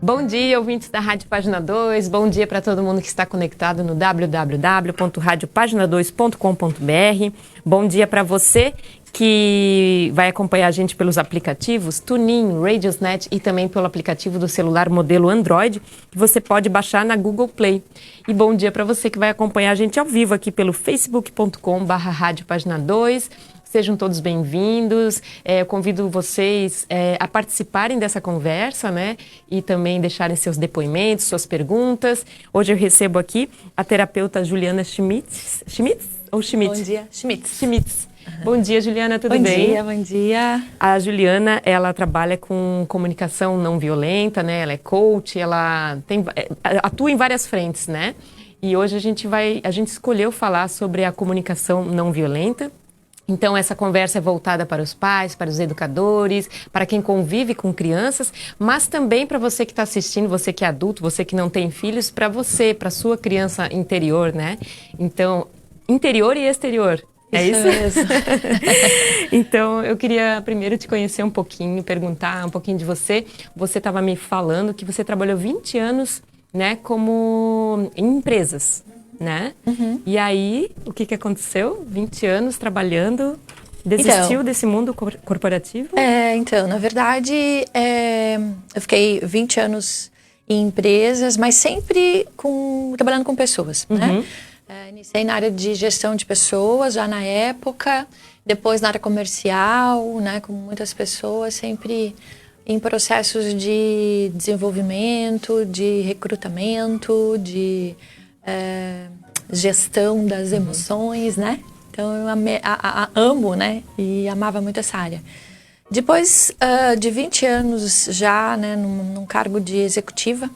Bom dia, ouvintes da Rádio Página 2. Bom dia para todo mundo que está conectado no www.radiopagina2.com.br. Bom dia para você que vai acompanhar a gente pelos aplicativos TuneIn, Radiosnet e também pelo aplicativo do celular modelo Android, que você pode baixar na Google Play. E bom dia para você que vai acompanhar a gente ao vivo aqui pelo facebook.com/radiopagina2. Sejam todos bem-vindos. Eu convido vocês a participarem dessa conversa, né? E também deixarem seus depoimentos, suas perguntas. Hoje eu recebo aqui a terapeuta Juliana Schmitz. Schmitz ou Schmitz? Bom dia, Schmitz. Schmitz. Bom dia, Juliana, tudo bem? Bom dia. A Juliana, ela trabalha com comunicação não violenta, né? Ela é coach, ela atua em várias frentes, né? E hoje a gente escolheu falar sobre a comunicação não violenta. Então, essa conversa é voltada para os pais, para os educadores, para quem convive com crianças, mas também para você que está assistindo, você que é adulto, você que não tem filhos, para você, para a sua criança interior, né? Então, interior e exterior. É isso mesmo. Então, eu queria primeiro te conhecer um pouquinho, perguntar um pouquinho de você. Você estava me falando que você trabalhou 20 anos, né, como em empresas. Né? Uhum. E aí, o que aconteceu? 20 anos trabalhando, desistiu desse mundo corporativo? Então, na verdade, eu fiquei 20 anos em empresas, mas sempre trabalhando com pessoas, né? Iniciei na área de gestão de pessoas, já na época, depois na área comercial, né, com muitas pessoas, sempre em processos de desenvolvimento, de recrutamento, de gestão das emoções, né? Então eu amo, né? E amava muito essa área. Depois de 20 anos já, né, num cargo de executiva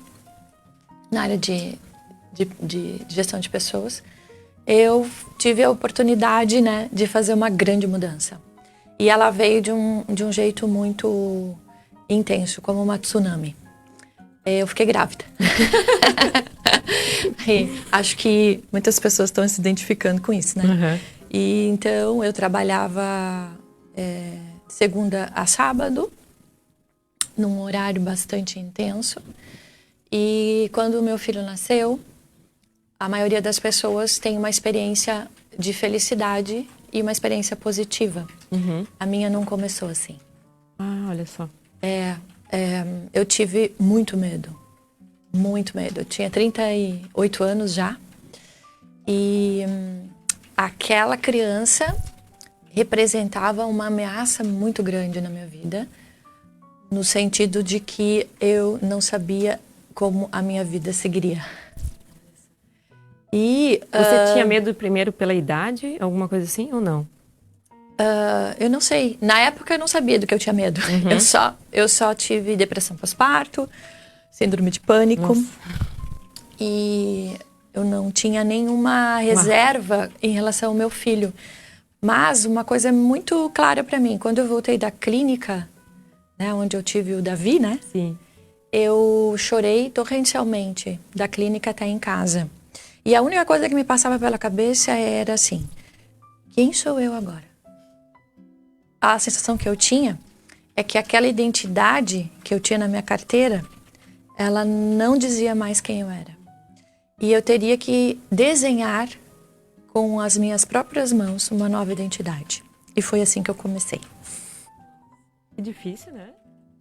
na área de gestão de pessoas, eu tive a oportunidade, né, de fazer uma grande mudança. E ela veio de um jeito muito intenso, como uma tsunami. Eu fiquei grávida. Acho que muitas pessoas estão se identificando com isso, né? Uhum. E então eu trabalhava segunda a sábado, num horário bastante intenso. E quando o meu filho nasceu, a maioria das pessoas tem uma experiência de felicidade e uma experiência positiva. Uhum. A minha não começou assim. Ah, olha só. Eu tive muito medo. Muito medo. Eu tinha 38 anos já. E aquela criança representava uma ameaça muito grande na minha vida, no sentido de que eu não sabia como a minha vida seguiria. E você tinha medo primeiro pela idade, alguma coisa assim, ou não? Eu não sei. Na época eu não sabia do que eu tinha medo. Uhum. Eu só tive depressão pós-parto, síndrome de pânico. Nossa. E eu não tinha nenhuma reserva em relação ao meu filho. Mas uma coisa é muito clara para mim. Quando eu voltei da clínica, né, onde eu tive o Davi, né? Sim. Eu chorei torrencialmente da clínica até em casa. E a única coisa que me passava pela cabeça era assim: quem sou eu agora? A sensação que eu tinha é que aquela identidade que eu tinha na minha carteira, ela não dizia mais quem eu era. E eu teria que desenhar com as minhas próprias mãos uma nova identidade. E foi assim que eu comecei. Que difícil, né?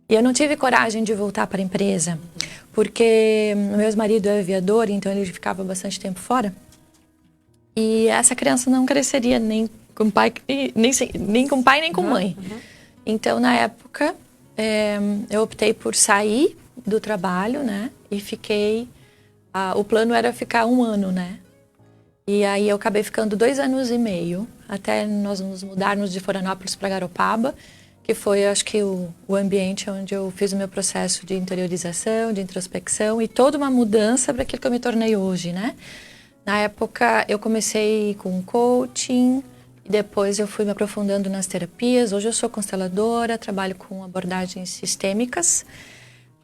E eu não tive coragem de voltar para a empresa, porque meu ex-marido é aviador, então ele ficava bastante tempo fora. E essa criança não cresceria nem com pai, nem com pai nem com mãe. Uhum. Então, na época, eu optei por sair do trabalho, né? E fiquei... o plano era ficar 1 ano, né? E aí eu acabei ficando 2 anos e meio, até nós nos mudarmos de Florianópolis para Garopaba, que foi, acho que, o ambiente onde eu fiz o meu processo de interiorização, de introspecção e toda uma mudança para aquilo que eu me tornei hoje, né? Na época, eu comecei com coaching, e depois eu fui me aprofundando nas terapias. Hoje eu sou consteladora, trabalho com abordagens sistêmicas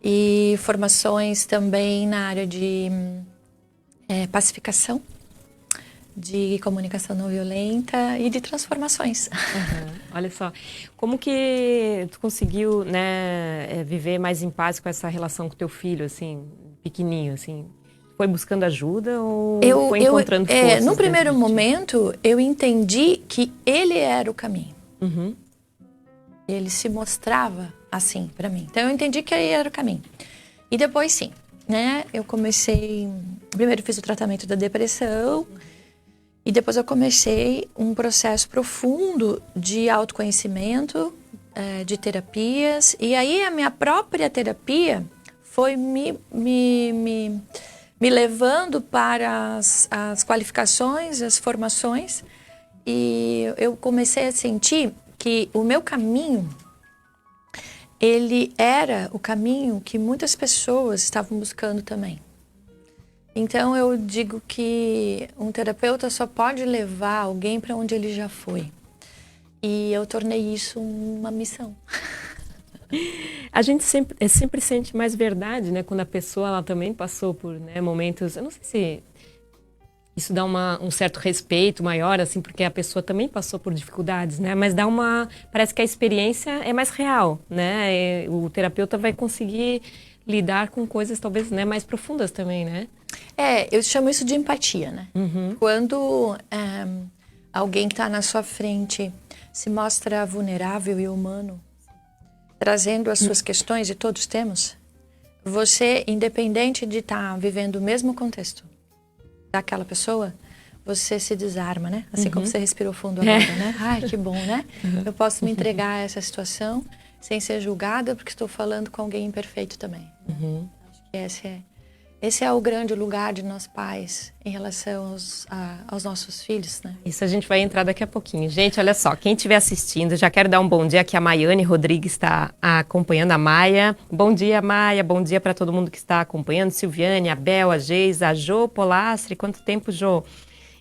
e formações também na área de pacificação. de comunicação não violenta e de transformações. Olha só, como que tu conseguiu, né, viver mais em paz com essa relação com teu filho, assim, pequenininho, assim? Foi buscando ajuda ou foi encontrando forças? No primeiro momento, eu entendi que ele era o caminho. Ele se mostrava assim para mim. Então, eu entendi que ele era o caminho. E depois, sim, né? Eu comecei... Primeiro, fiz o tratamento da depressão. E depois eu comecei um processo profundo de autoconhecimento, de terapias. E aí, a minha própria terapia foi me levando para as qualificações, as formações. E eu comecei a sentir que o meu caminho, ele era o caminho que muitas pessoas estavam buscando também. Então, eu digo que um terapeuta só pode levar alguém para onde ele já foi. E eu tornei isso uma missão. A gente sempre sente mais verdade, né? Quando a pessoa ela também passou por, né, momentos... Eu não sei se isso dá um certo respeito maior, assim, porque a pessoa também passou por dificuldades, né? Mas parece que a experiência é mais real, né? O terapeuta vai conseguir lidar com coisas talvez, né, mais profundas também, né? Eu chamo isso de empatia, né? Quando alguém está na sua frente, se mostra vulnerável e humano, trazendo as suas questões, e todos temos, você, independente de estar vivendo o mesmo contexto daquela pessoa, você se desarma, né? Assim como você respirou fundo agora, né? Ai, que bom, né? Eu posso me entregar a essa situação sem ser julgada, porque estou falando com alguém imperfeito também. Acho que esse é o grande lugar de nós pais em relação aos nossos filhos, né? Isso a gente vai entrar daqui a pouquinho. Gente, olha só, quem estiver assistindo, já quero dar um bom dia aqui. A Maiane Rodrigues está acompanhando a Maia. Bom dia, Maia. Bom dia para todo mundo que está acompanhando. Silviane, a Bel, a Geisa, a Jô Polastri. Quanto tempo, Jô?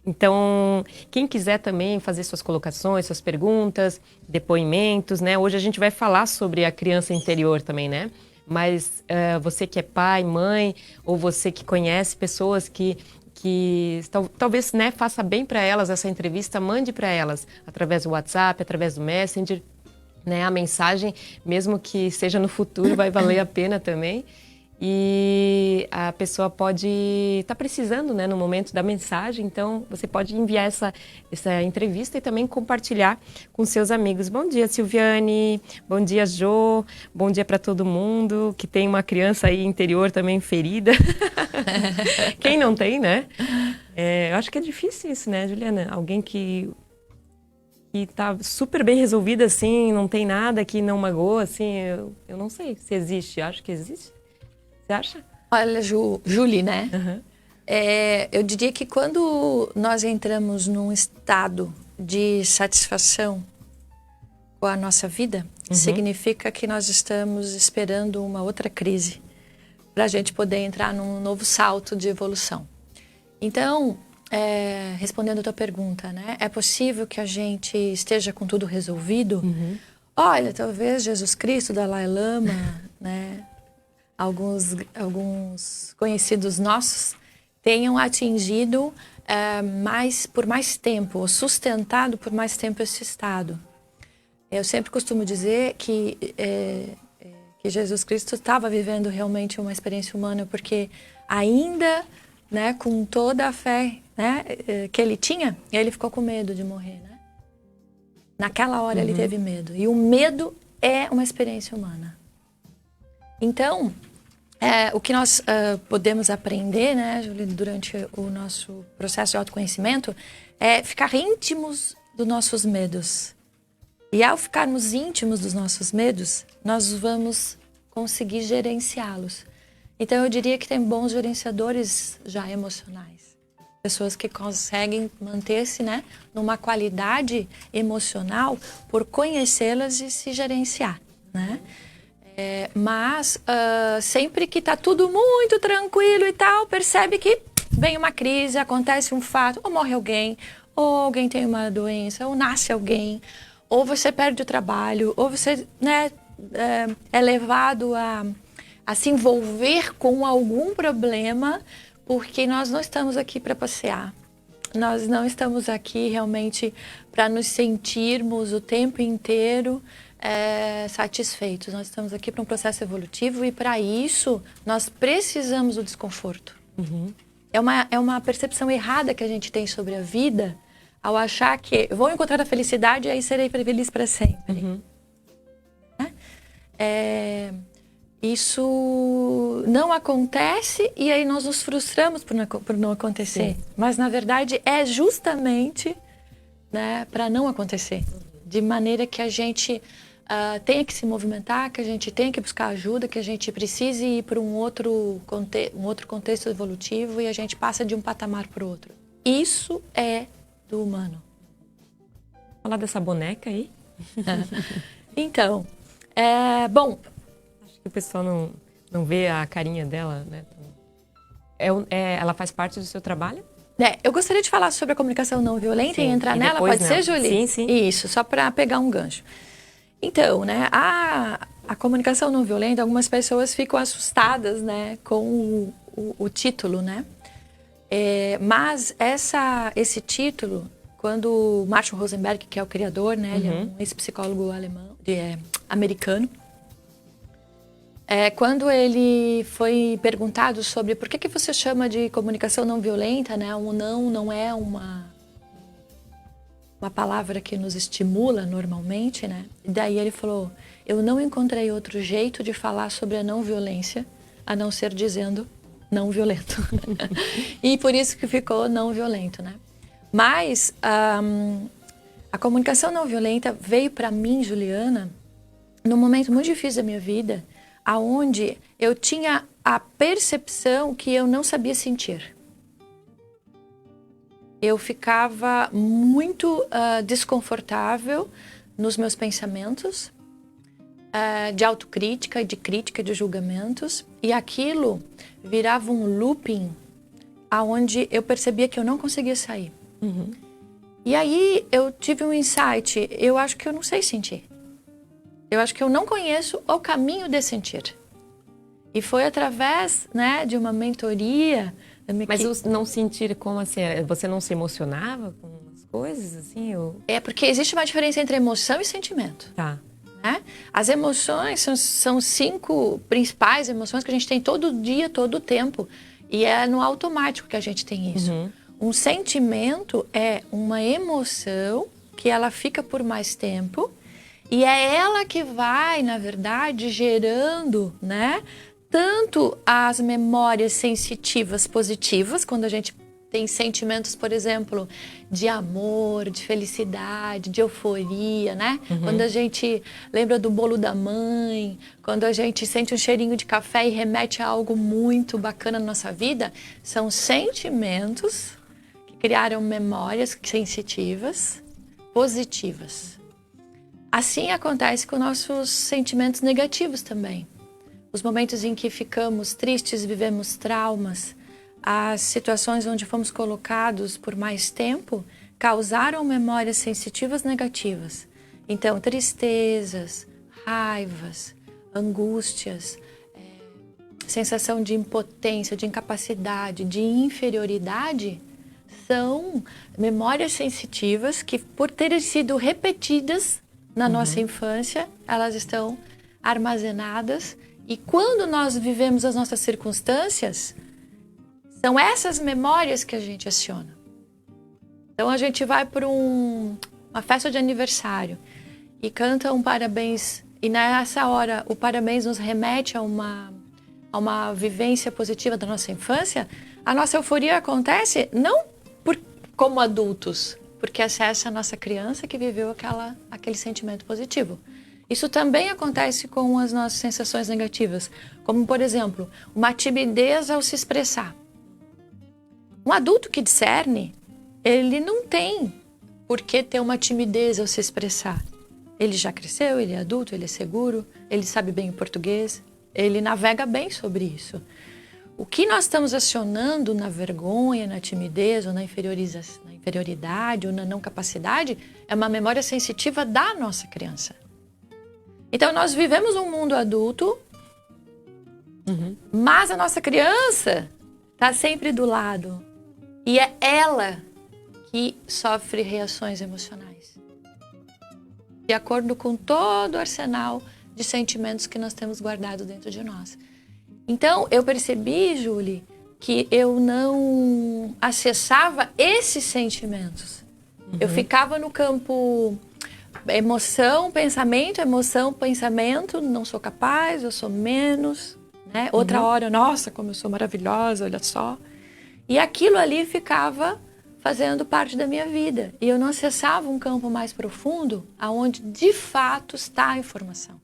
Então, quem quiser também fazer suas colocações, suas perguntas, depoimentos, né? Hoje a gente vai falar sobre a criança interior também, né? Mas você que é pai, mãe, ou você que conhece pessoas que talvez, né, faça bem para elas essa entrevista, mande para elas através do WhatsApp, através do Messenger, né? A mensagem, mesmo que seja no futuro, vai valer a pena também. E a pessoa pode estar precisando, né, no momento da mensagem, então você pode enviar essa entrevista e também compartilhar com seus amigos. Bom dia, Silviane. Bom dia, Jô. Bom dia para todo mundo que tem uma criança aí interior também ferida. Quem não tem, né? Eu acho que é difícil isso, né, Juliana? Alguém que tá super bem resolvida, assim, não tem nada que não magoa, assim, eu não sei se existe. Acho que existe. Você acha? Olha, Julie, né? Eu diria que quando nós entramos num estado de satisfação com a nossa vida, significa que nós estamos esperando uma outra crise para a gente poder entrar num novo salto de evolução. Então, respondendo a tua pergunta, né? É possível que a gente esteja com tudo resolvido? Olha, talvez Jesus Cristo, Dalai Lama, né? Alguns conhecidos nossos tenham atingido por mais tempo, ou sustentado por mais tempo esse estado. Eu sempre costumo dizer que Jesus Cristo estava vivendo realmente uma experiência humana, porque ainda, né, com toda a fé, né, que ele tinha, ele ficou com medo de morrer, né? Naquela hora ele teve medo. E o medo é uma experiência humana. Então, o que nós podemos aprender, né, Julie, durante o nosso processo de autoconhecimento, é ficar íntimos dos nossos medos. E ao ficarmos íntimos dos nossos medos, nós vamos conseguir gerenciá-los. Então, eu diria que tem bons gerenciadores já emocionais. Pessoas que conseguem manter-se, né, numa qualidade emocional por conhecê-las e se gerenciar, né? Mas sempre que está tudo muito tranquilo e tal, percebe que vem uma crise, acontece um fato, ou morre alguém, ou alguém tem uma doença, ou nasce alguém, ou você perde o trabalho, ou você, né, é levado a se envolver com algum problema, porque nós não estamos aqui para passear. nós não estamos aqui realmente para nos sentirmos o tempo inteiro satisfeitos. Nós estamos aqui para um processo evolutivo e para isso nós precisamos do desconforto. Uhum. É uma percepção errada que a gente tem sobre a vida ao achar que vou encontrar a felicidade e aí serei feliz para sempre. Uhum. Isso não acontece e aí nós nos frustramos por não acontecer. Sim. Mas, na verdade, é justamente, né, para não acontecer. De maneira que a gente tenha que se movimentar, que a gente tenha que buscar ajuda, que a gente precise ir para um outro contexto evolutivo e a gente passa de um patamar para o outro. Isso é do humano. Falar dessa boneca aí? Então, bom... Acho que o pessoal não vê a carinha dela, né? Ela faz parte do seu trabalho? Eu gostaria de falar sobre a comunicação não violenta e entrar nela, pode ser, Julie? Sim, sim. Isso, só para pegar um gancho. Então, né, a comunicação não violenta, algumas pessoas ficam assustadas, né, com o título, né? Mas esse título, quando Marshall Rosenberg, que é o criador, né, ele é um ex-psicólogo americano, quando ele foi perguntado sobre por que você chama de comunicação não violenta, né? O não é uma palavra que nos estimula normalmente, né? E daí ele falou, eu não encontrei outro jeito de falar sobre a não violência, a não ser dizendo não violento. E por isso que ficou não violento, né? Mas a comunicação não violenta veio para mim, Juliana, num momento muito difícil da minha vida, aonde eu tinha a percepção que eu não sabia sentir. Eu ficava muito desconfortável nos meus pensamentos, de autocrítica, de crítica, de julgamentos, e aquilo virava um looping aonde eu percebia que eu não conseguia sair. Uhum. E aí eu tive um insight, eu acho que eu não sei sentir. Eu acho que eu não conheço o caminho de sentir. E foi através, né, de uma mentoria... Mas não sentir como assim? Você não se emocionava com as coisas, assim? É porque existe uma diferença entre emoção e sentimento. Tá. Né? As emoções são 5 principais emoções que a gente tem todo dia, todo o tempo. E é no automático que a gente tem isso. Uhum. Um sentimento é uma emoção que ela fica por mais tempo... E é ela que vai, na verdade, gerando, né, tanto as memórias sensitivas positivas, quando a gente tem sentimentos, por exemplo, de amor, de felicidade, de euforia, né? Uhum. Quando a gente lembra do bolo da mãe, quando a gente sente um cheirinho de café e remete a algo muito bacana na nossa vida, são sentimentos que criaram memórias sensitivas, positivas. Assim acontece com nossos sentimentos negativos também. Os momentos em que ficamos tristes, vivemos traumas, as situações onde fomos colocados por mais tempo causaram memórias sensitivas negativas. Então, tristezas, raivas, angústias, sensação de impotência, de incapacidade, de inferioridade, são memórias sensitivas que, por terem sido repetidas na nossa infância, elas estão armazenadas e quando nós vivemos as nossas circunstâncias, são essas memórias que a gente aciona. Então a gente vai para uma festa de aniversário e canta um parabéns e nessa hora o parabéns nos remete a uma vivência positiva da nossa infância, a nossa euforia acontece não como adultos, porque essa é a nossa criança que viveu aquele sentimento positivo. Isso também acontece com as nossas sensações negativas, como, por exemplo, uma timidez ao se expressar. Um adulto que discerne, ele não tem por que ter uma timidez ao se expressar. Ele já cresceu, ele é adulto, ele é seguro, ele sabe bem o português, ele navega bem sobre isso. O que nós estamos acionando na vergonha, na timidez, ou na inferioridade, ou na não capacidade, é uma memória sensitiva da nossa criança. Então, nós vivemos um mundo adulto, mas a nossa criança está sempre do lado. E é ela que sofre reações emocionais, de acordo com todo o arsenal de sentimentos que nós temos guardado dentro de nós. Então, eu percebi, Julie, que eu não acessava esses sentimentos. Eu ficava no campo emoção, pensamento, não sou capaz, eu sou menos, né? Outra hora, nossa, como eu sou maravilhosa, olha só. E aquilo ali ficava fazendo parte da minha vida. E eu não acessava um campo mais profundo, aonde de fato está a informação.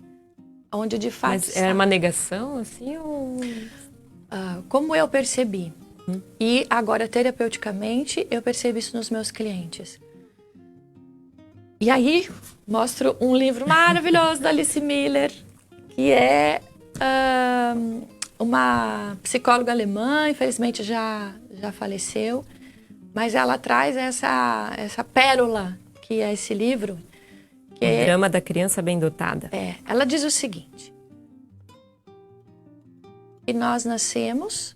Onde de fato Mas está. era uma negação, assim, ou... Como eu percebi, e agora terapeuticamente, eu percebo isso nos meus clientes. E aí, mostro um livro maravilhoso da Alice Miller, que é uma psicóloga alemã, infelizmente já faleceu, mas ela traz essa pérola, que é esse livro. Que O Drama da Criança Bem Dotada. Ela diz o seguinte, que nós nascemos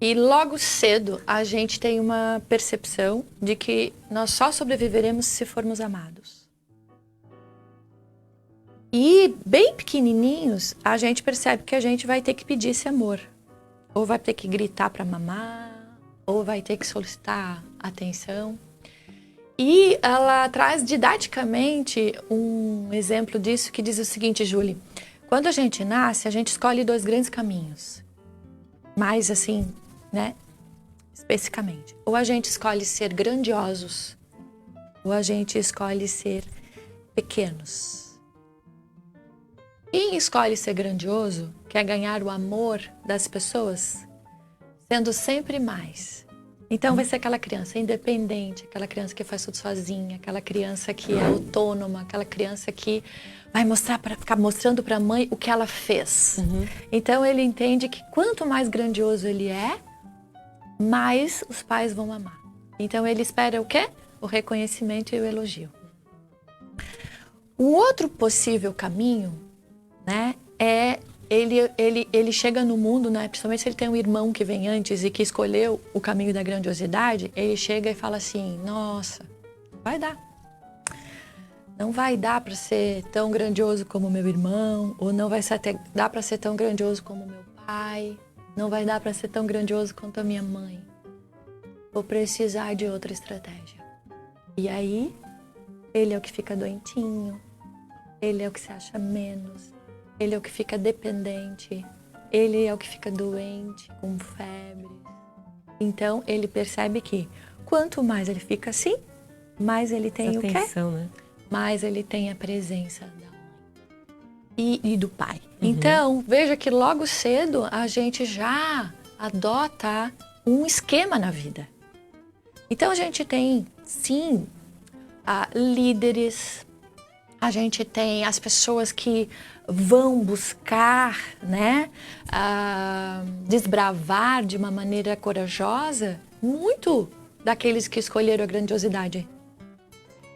e logo cedo a gente tem uma percepção de que nós só sobreviveremos se formos amados. E bem pequenininhos, a gente percebe que a gente vai ter que pedir esse amor. Ou vai ter que gritar para mamar, ou vai ter que solicitar atenção. E ela traz didaticamente um exemplo disso que diz o seguinte, Julie. Quando a gente nasce, a gente escolhe 2 grandes caminhos. Mais assim, né? Especificamente. Ou a gente escolhe ser grandiosos, ou a gente escolhe ser pequenos. Quem escolhe ser grandioso quer ganhar o amor das pessoas, sendo sempre mais. Então vai ser aquela criança independente, aquela criança que faz tudo sozinha, aquela criança que é autônoma, aquela criança que vai ficar mostrando para a mãe o que ela fez. Então ele entende que quanto mais grandioso ele é, mais os pais vão amar. Então ele espera o quê? O reconhecimento e o elogio. O outro possível caminho, né, é ele chega no mundo, né, principalmente se ele tem um irmão que vem antes e que escolheu o caminho da grandiosidade, ele chega e fala assim, nossa, vai dar. Não vai dar para ser tão grandioso como meu irmão, ou não vai dar para ser tão grandioso como meu pai, não vai dar para ser tão grandioso quanto a minha mãe. Vou precisar de outra estratégia. E aí, ele é o que fica doentinho, ele é o que se acha menos, ele é o que fica dependente, ele é o que fica doente, com febre. Então, ele percebe que quanto mais ele fica assim, mais ele tem o quê? Né? Mais ele tem a presença da mãe e do pai. Então, veja que logo cedo a gente já adota um esquema na vida. Então, a gente tem, sim, líderes, a gente tem as pessoas que vão buscar, né, desbravar de uma maneira corajosa muito daqueles que escolheram a grandiosidade.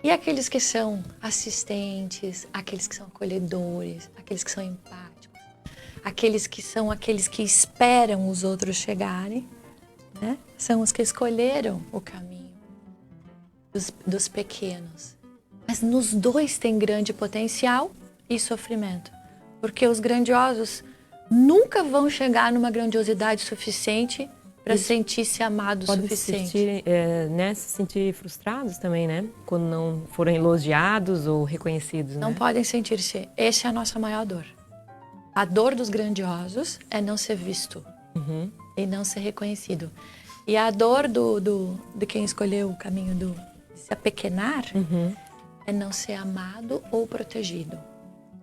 E aqueles que são assistentes, aqueles que são acolhedores, aqueles que são empáticos, aqueles que esperam os outros chegarem, né? São os que escolheram o caminho dos pequenos. Mas nos dois tem grande potencial e sofrimento. Porque os grandiosos nunca vão chegar numa grandiosidade suficiente para sentir-se amados o suficiente. Se sentir frustrados também, né? Quando não foram elogiados ou reconhecidos, Não podem sentir-se. Essa é a nossa maior dor. A dor dos grandiosos é não ser visto e não ser reconhecido. E a dor de quem escolheu o caminho de se apequenar é não ser amado ou protegido.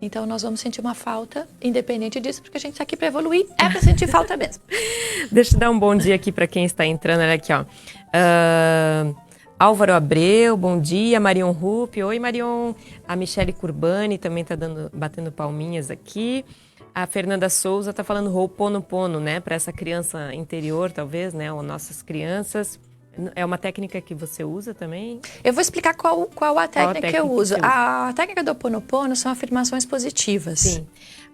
Então, nós vamos sentir uma falta, independente disso, porque a gente está aqui para evoluir, é para sentir falta mesmo. Deixa eu dar um bom dia aqui para quem está entrando, olha aqui, ó. Álvaro Abreu, bom dia. Marion Rupp, oi Marion. A Michele Curbani também está batendo palminhas aqui. A Fernanda Souza está falando Ho'oponopono, né? Para essa criança interior, talvez, né? Ou nossas crianças. É uma técnica que você usa também? Eu vou explicar qual a técnica que eu uso. A técnica do Ho'oponopono são afirmações positivas. Sim.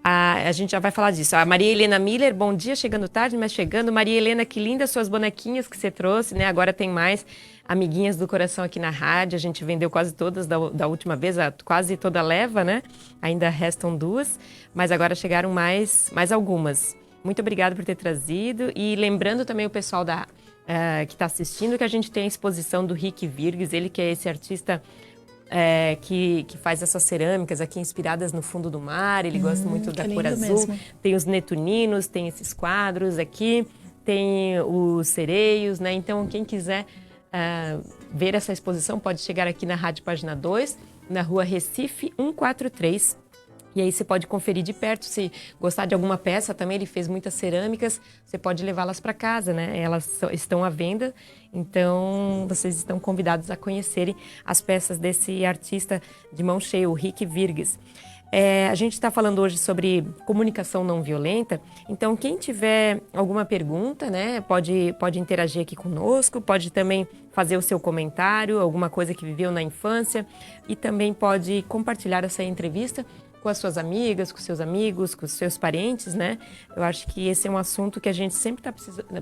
A gente já vai falar disso. A Maria Helena Miller, bom dia, chegando tarde, mas chegando. Maria Helena, que linda suas bonequinhas que você trouxe, né? Agora tem mais amiguinhas do coração aqui na rádio. A gente vendeu quase todas da última vez, quase toda a leva, né? Ainda restam 2, mas agora chegaram mais algumas. Muito obrigada por ter trazido. E lembrando também o pessoal que está assistindo que a gente tem a exposição do Rick Virgues, ele que é esse artista que faz essas cerâmicas aqui inspiradas no fundo do mar. Ele gosta muito da cor azul. Mesmo. Tem os netuninos, tem esses quadros aqui, tem os sereios, né? Então, quem quiser ver essa exposição pode chegar aqui na Rádio Página 2, na rua Recife 143. E aí você pode conferir de perto, se gostar de alguma peça também, ele fez muitas cerâmicas, você pode levá-las para casa, né? Elas estão à venda, então vocês estão convidados a conhecerem as peças desse artista de mão cheia, o Rick Virgues. A gente está falando hoje sobre comunicação não violenta, então quem tiver alguma pergunta, né, pode interagir aqui conosco, pode também fazer o seu comentário, alguma coisa que viveu na infância, e também pode compartilhar essa entrevista com as suas amigas, com seus amigos, com os seus parentes, né? Eu acho que esse é um assunto que a gente sempre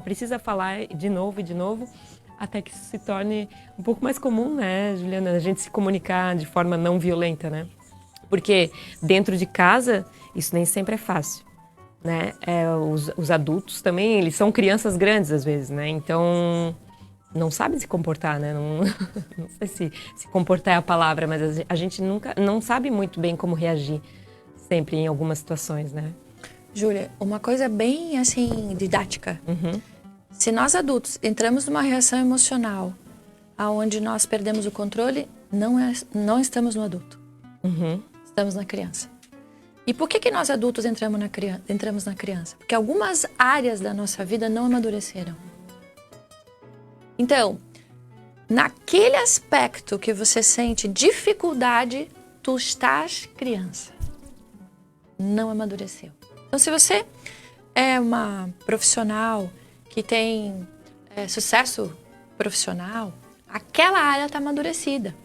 precisa falar de novo e de novo, até que isso se torne um pouco mais comum, né, Juliana? A gente se comunicar de forma não violenta, né? Porque dentro de casa, isso nem sempre é fácil, né? Os adultos também, eles são crianças grandes às vezes, né? Então, não sabem se comportar, né? Não sei se comportar é a palavra, mas a gente não sabe muito bem como reagir sempre em algumas situações, né? Júlia, uma coisa bem, assim, didática. Uhum. Se nós adultos entramos numa reação emocional onde nós perdemos o controle, não estamos no adulto. Uhum. Estamos na criança. E por que nós adultos entramos na criança? Porque algumas áreas da nossa vida não amadureceram. Então, naquele aspecto que você sente dificuldade, tu estás criança. Não amadureceu. Então, se você é uma profissional que tem sucesso profissional, aquela área está amadurecida.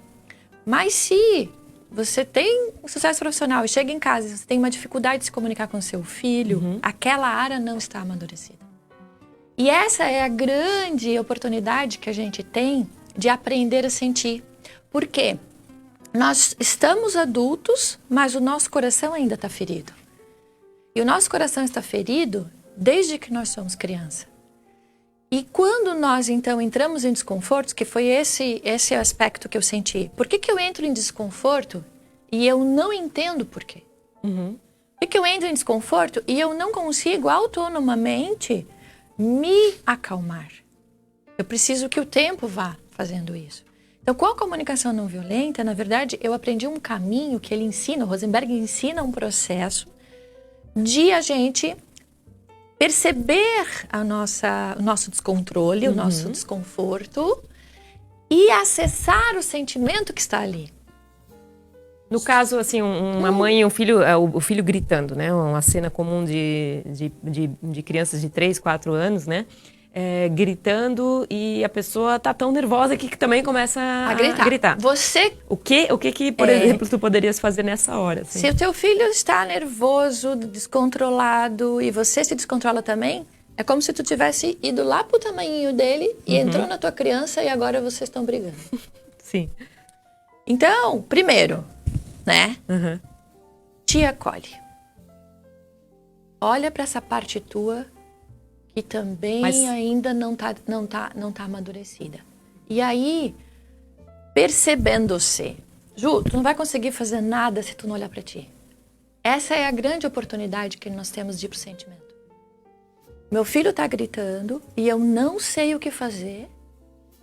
Mas se você tem um sucesso profissional e chega em casa e você tem uma dificuldade de se comunicar com seu filho, aquela área não está amadurecida. E essa é a grande oportunidade que a gente tem de aprender a sentir. Por quê? Nós estamos adultos, mas o nosso coração ainda está ferido. E o nosso coração está ferido desde que nós somos criança. E quando nós, então, entramos em desconforto, que foi esse aspecto que eu senti. Por que eu entro em desconforto e eu não entendo por quê? Uhum. Por que eu entro em desconforto e eu não consigo autonomamente me acalmar? Eu preciso que o tempo vá fazendo isso. Então, com a comunicação não violenta, na verdade, eu aprendi um caminho que ele ensina, o Rosenberg ensina um processo de a gente perceber o nosso descontrole, o nosso desconforto e acessar o sentimento que está ali. No caso, assim, uma mãe e um filho, o filho gritando, né? Uma cena comum de crianças de 3, 4 anos, né? Gritando e a pessoa tá tão nervosa que também começa a gritar. Você... O que, por exemplo, tu poderias fazer nessa hora? Assim? Se o teu filho está nervoso, descontrolado e você se descontrola também, é como se tu tivesse ido lá pro tamanhinho dele e entrou na tua criança e agora vocês estão brigando. Sim. Então, primeiro, né? Te acolhe. Olha para essa parte tua que também ainda não tá amadurecida. E aí, percebendo-se, Ju, tu não vai conseguir fazer nada se tu não olhar para ti. Essa é a grande oportunidade que nós temos de ir pro sentimento. Meu filho tá gritando e eu não sei o que fazer.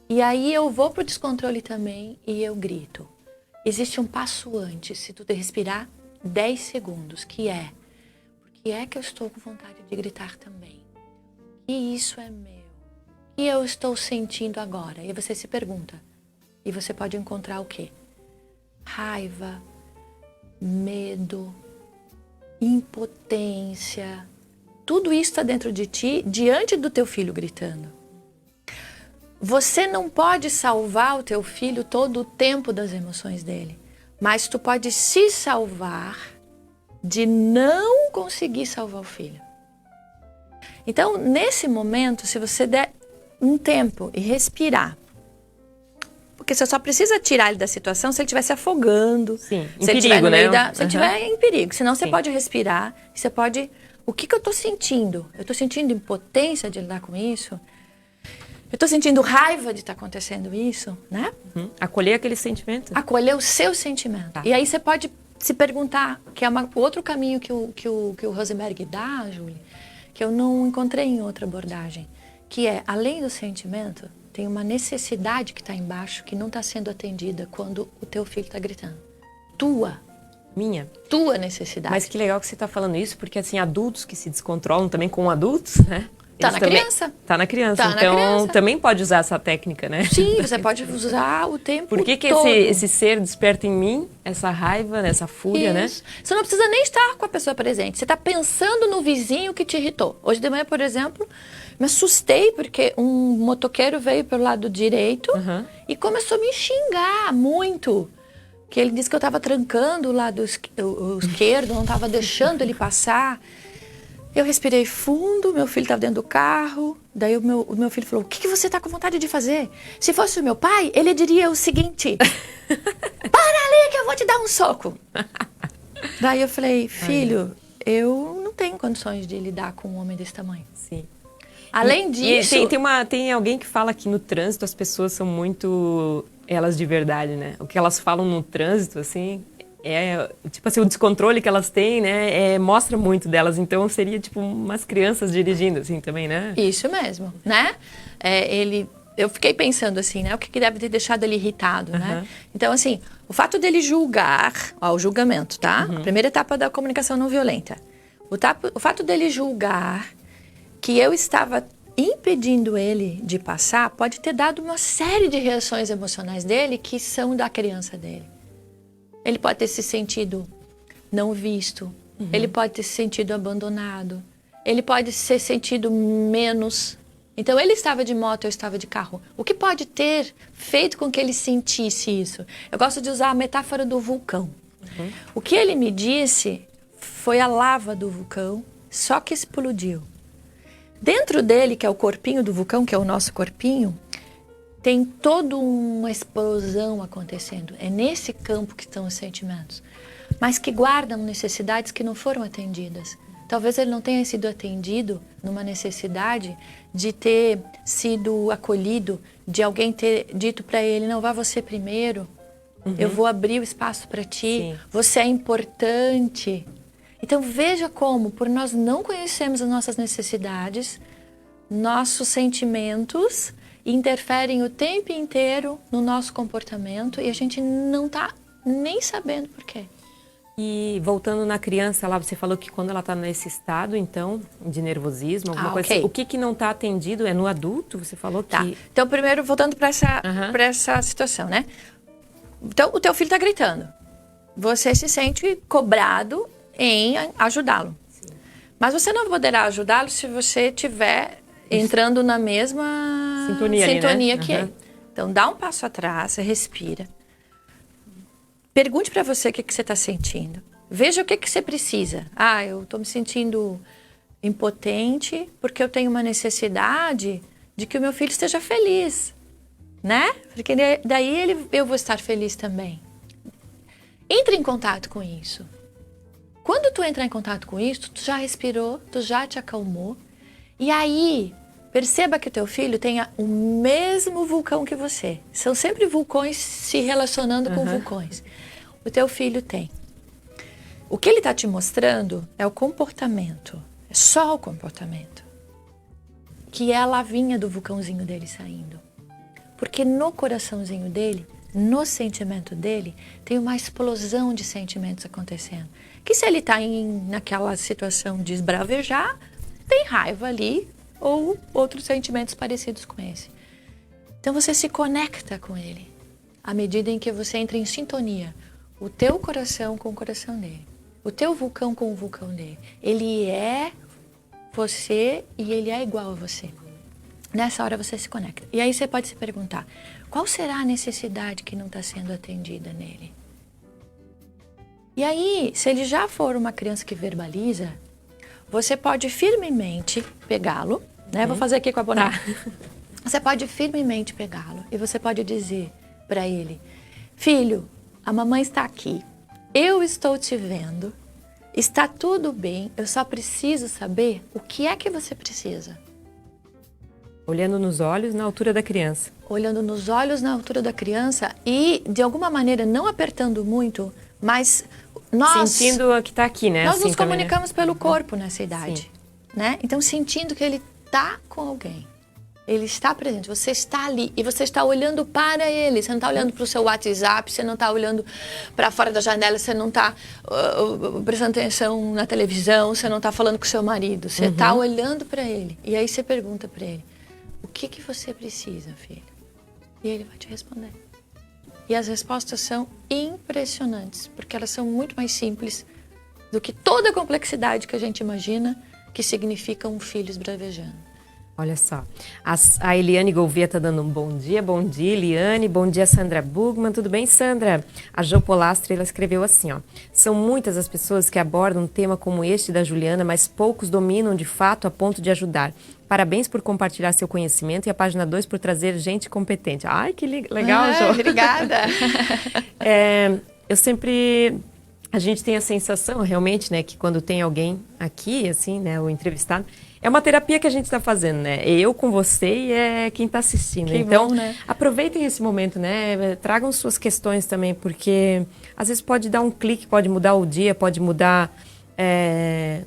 E aí eu vou pro descontrole também e eu grito. Existe um passo antes, se tu respirar 10 segundos, que é: por que é que eu estou com vontade de gritar também? E isso é meu. E eu estou sentindo agora. E você se pergunta. E você pode encontrar o quê? Raiva, medo, impotência. Tudo isso está dentro de ti, diante do teu filho gritando. Você não pode salvar o teu filho todo o tempo das emoções dele. Mas tu pode se salvar de não não conseguir salvar o filho. Então, nesse momento, se você der um tempo e respirar, porque você só precisa tirar ele da situação se ele estiver se afogando. Sim, em se ele perigo, estiver no meio né? se ele estiver em perigo. Senão você Sim. pode respirar, você pode... O que eu estou sentindo? Eu estou sentindo impotência de lidar com isso? Eu estou sentindo raiva de estar acontecendo isso, né? Acolher aquele sentimento. Acolher o seu sentimento. Tá. E aí você pode se perguntar, que é outro caminho que o Rosenberg dá, Júlia, que eu não encontrei em outra abordagem, que é, além do sentimento, tem uma necessidade que está embaixo, que não está sendo atendida quando o teu filho está gritando. Tua necessidade. Mas que legal que você está falando isso, porque assim, adultos que se descontrolam também com adultos, né? Tá na criança. Tá na criança. Tá na Então, criança. também pode usar essa técnica, né? Sim, você pode usar o tempo Por que todo. esse ser desperta em mim essa raiva, essa fúria, Isso. Você não precisa nem estar com a pessoa presente. Você está pensando no vizinho que te irritou. Hoje de manhã, por exemplo, me assustei porque um motoqueiro veio pelo lado direito e começou a me xingar muito. Que ele disse que eu estava trancando o lado esquerdo, não estava deixando ele passar. Eu respirei fundo, meu filho estava dentro do carro. Daí o meu filho falou, o que você está com vontade de fazer? Se fosse o meu pai, ele diria o seguinte, para ali que eu vou te dar um soco. Daí eu falei, filho, eu não tenho condições de lidar com um homem desse tamanho. Sim. Além disso... Tem alguém que fala que no trânsito as pessoas são muito elas de verdade, né? O que elas falam no trânsito, assim, tipo assim, o descontrole que elas têm, né? Mostra muito delas. Então, seria tipo umas crianças dirigindo, assim, também, né? Isso mesmo, né? Eu fiquei pensando assim, né? O que deve ter deixado ele irritado, né? Então, assim, o fato dele julgar, ó, o julgamento, tá? A primeira etapa da comunicação não violenta. O fato dele julgar que eu estava impedindo ele de passar pode ter dado uma série de reações emocionais dele que são da criança dele. Ele pode ter se sentido não visto, ele pode ter se sentido abandonado, ele pode ser sentido menos. Então, ele estava de moto, eu estava de carro. O que pode ter feito com que ele sentisse isso? Eu gosto de usar a metáfora do vulcão. O que ele me disse foi a lava do vulcão, só que explodiu. Dentro dele, que é o corpinho do vulcão, que é o nosso corpinho, tem toda uma explosão acontecendo. É nesse campo que estão os sentimentos. Mas que guardam necessidades que não foram atendidas. Talvez ele não tenha sido atendido numa necessidade de ter sido acolhido, de alguém ter dito para ele, não, vá você primeiro, eu vou abrir o espaço para ti, você é importante. Então veja como, por nós não conhecermos as nossas necessidades, nossos sentimentos interferem o tempo inteiro no nosso comportamento e a gente não está nem sabendo por quê. E voltando na criança lá, você falou que quando ela está nesse estado, então, de nervosismo, alguma coisa ok. assim, o que não está atendido é no adulto? Você falou que... Tá. Então, primeiro, voltando para essa situação, né? Então, o teu filho está gritando. Você se sente cobrado em ajudá-lo. Mas você não poderá ajudá-lo se você estiver entrando na mesma sintonia ali, né? que ele. Então, dá um passo atrás, respira. Pergunte para você o que você está sentindo. Veja o que você precisa. Ah, eu estou me sentindo impotente porque eu tenho uma necessidade de que o meu filho esteja feliz, né? Porque daí eu vou estar feliz também. Entre em contato com isso. Quando tu entrar em contato com isso, tu já respirou, tu já te acalmou. E aí, perceba que o teu filho tenha o mesmo vulcão que você. São sempre vulcões se relacionando com vulcões. O teu filho tem. O que ele está te mostrando é o comportamento. É só o comportamento. Que é a lavinha do vulcãozinho dele saindo. Porque no coraçãozinho dele, no sentimento dele, tem uma explosão de sentimentos acontecendo. Que se ele está naquela situação de esbravejar, tem raiva ali ou outros sentimentos parecidos com esse. Então você se conecta com ele à medida em que você entra em sintonia. O teu coração com o coração dele. O teu vulcão com o vulcão dele. Ele é você e ele é igual a você. Nessa hora você se conecta. E aí você pode se perguntar, qual será a necessidade que não está sendo atendida nele? E aí, se ele já for uma criança que verbaliza, você pode firmemente pegá-lo, né? Vou fazer aqui com a boneca. Tá. Você pode firmemente pegá-lo e você pode dizer para ele: filho, a mamãe está aqui, eu estou te vendo, está tudo bem, eu só preciso saber o que é que você precisa. Olhando nos olhos, na altura da criança. Olhando nos olhos, na altura da criança e, de alguma maneira, não apertando muito, mas nós... Sentindo que está aqui, né? Nós assim, nos comunicamos pelo corpo nessa idade, né? Então, sentindo que ele está com alguém. Ele está presente, você está ali e você está olhando para ele. Você não está olhando para o seu WhatsApp, você não está olhando para fora da janela, você não está prestando atenção na televisão, você não está falando com o seu marido. Você está olhando para ele. E aí você pergunta para ele: o que você precisa, filho? E ele vai te responder. E as respostas são impressionantes, porque elas são muito mais simples do que toda a complexidade que a gente imagina que significa um filho esbravejando. Olha só, a Eliane Gouveia está dando um bom dia Eliane, bom dia Sandra Bugman, tudo bem Sandra? A Jo Polastri, ela escreveu assim, ó: são muitas as pessoas que abordam um tema como este da Juliana, mas poucos dominam de fato a ponto de ajudar. Parabéns por compartilhar seu conhecimento e a página 2 por trazer gente competente. Ai, que legal, Jo. Obrigada. Eu sempre... A gente tem a sensação, realmente, né, que quando tem alguém aqui, assim, né, o entrevistado, é uma terapia que a gente está fazendo, né? Eu com você e é quem está assistindo. Que então, bom, né? Aproveitem esse momento, né? Tragam suas questões também, porque às vezes pode dar um clique, pode mudar o dia, pode mudar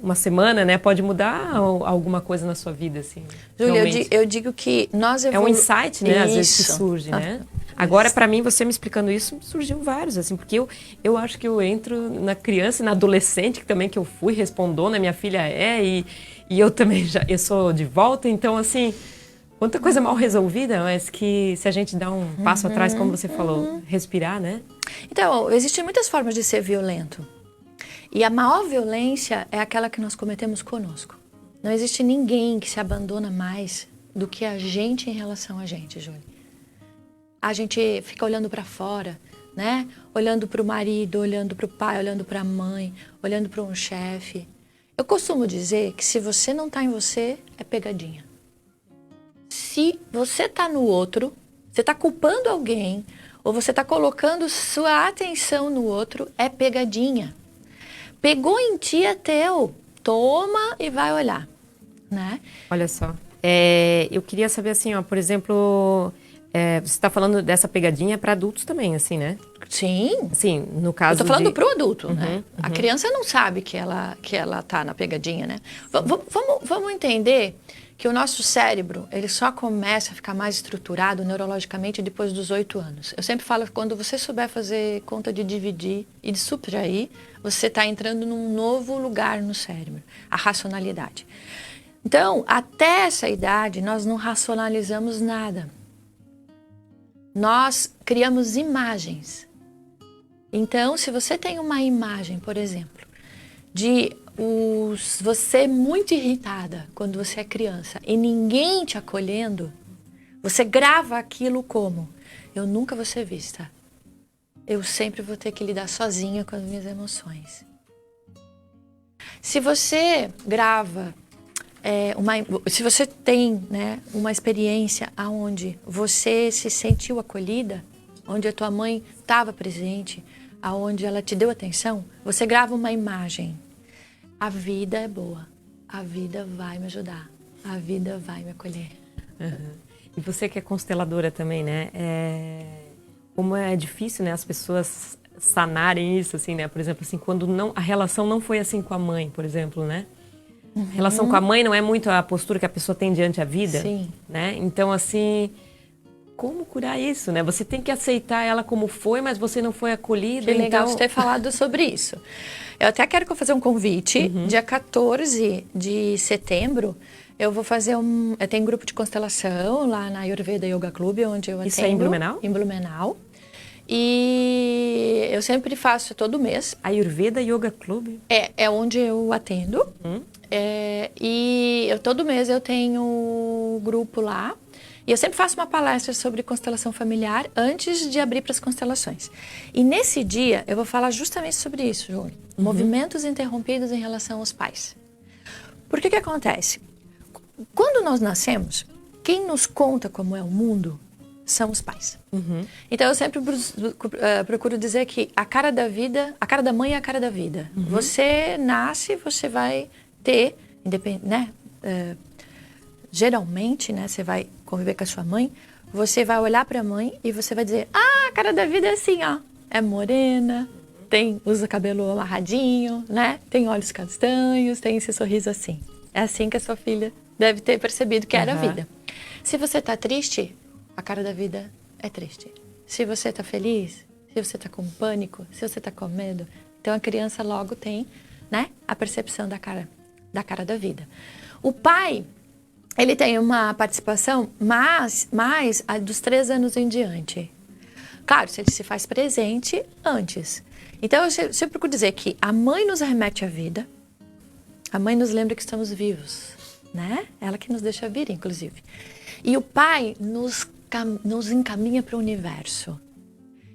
uma semana, né? Pode mudar alguma coisa na sua vida, assim. Júlia, eu digo que nós É um insight, né? Às vezes que Isso. surge, né? Agora, para mim, você me explicando isso, surgiu vários, assim, porque eu acho que eu entro na criança e na adolescente, que também que eu fui respondona, minha filha e eu também eu sou de volta, então, assim, quanta coisa mal resolvida, mas que se a gente dá um passo atrás, como você falou, respirar, né? Então, existem muitas formas de ser violento. E a maior violência é aquela que nós cometemos conosco. Não existe ninguém que se abandona mais do que a gente em relação a gente, Júlia. A gente fica olhando para fora, né? Olhando para o marido, olhando para o pai, olhando para a mãe, olhando para um chefe. Eu costumo dizer que se você não está em você, é pegadinha. Se você está no outro, você está culpando alguém, ou você está colocando sua atenção no outro, é pegadinha. Pegou em ti é teu, toma e vai olhar, né? Olha só, eu queria saber assim, ó, por exemplo, você está falando dessa pegadinha para adultos também, assim, né? Sim. Assim, no caso eu tô falando pro adulto, né? Uhum. A criança não sabe que ela tá na pegadinha, né? Vamos entender que o nosso cérebro, ele só começa a ficar mais estruturado neurologicamente depois dos 8 anos. Eu sempre falo que quando você souber fazer conta de dividir e de subtrair, você está entrando num novo lugar no cérebro, a racionalidade. Então, até essa idade, nós não racionalizamos nada. Nós criamos imagens. Então, se você tem uma imagem, por exemplo, de você muito irritada quando você é criança e ninguém te acolhendo, você grava aquilo como: eu nunca vou ser vista. Eu sempre vou ter que lidar sozinha com as minhas emoções. Se você grava, se você tem, né, uma experiência onde você se sentiu acolhida, onde a tua mãe estava presente, aonde ela te deu atenção, você grava uma imagem. A vida é boa, a vida vai me ajudar, a vida vai me acolher. Uhum. E você que é consteladora também, né? Como é difícil, né, as pessoas sanarem isso, assim, né? Por exemplo, assim, quando a relação não foi assim com a mãe, por exemplo, né? Uhum. A relação com a mãe não é muito a postura que a pessoa tem diante da vida, Sim. Né? Então, assim, como curar isso, né? Você tem que aceitar ela como foi, mas você não foi acolhida. Que legal então... você ter falado sobre isso. Eu até quero fazer um convite. Dia 14 de setembro, eu vou fazer eu tenho um grupo de constelação lá na Ayurveda Yoga Club, onde eu atendo. Isso é em Blumenau? Em Blumenau. E eu sempre faço todo mês. Ayurveda Yoga Club? É onde eu atendo. E todo mês eu tenho um grupo lá. E eu sempre faço uma palestra sobre constelação familiar antes de abrir para as constelações. E nesse dia eu vou falar justamente sobre isso, Júlio. Movimentos interrompidos em relação aos pais. Por que acontece? Quando nós nascemos, quem nos conta como é o mundo são os pais. Então eu sempre procuro dizer que a cara da vida, a cara da mãe é a cara da vida. Você nasce, você vai ter, né? Geralmente, né? Você vai conviver com a sua mãe, você vai olhar para a mãe e você vai dizer: ah, a cara da vida é assim, ó. É morena, usa cabelo amarradinho, né? Tem olhos castanhos, tem esse sorriso assim. É assim que a sua filha deve ter percebido que era a vida. Se você tá triste, a cara da vida é triste. Se você tá feliz, se você tá com pânico, se você tá com medo, então a criança logo tem, né, a percepção da cara da vida. O pai, ele tem uma participação mais dos 3 anos em diante. Claro, se ele se faz presente antes. Então, eu sempre procuro dizer que a mãe nos remete à vida, a mãe nos lembra que estamos vivos, né? Ela que nos deixa vir, inclusive. E o pai nos encaminha para o universo.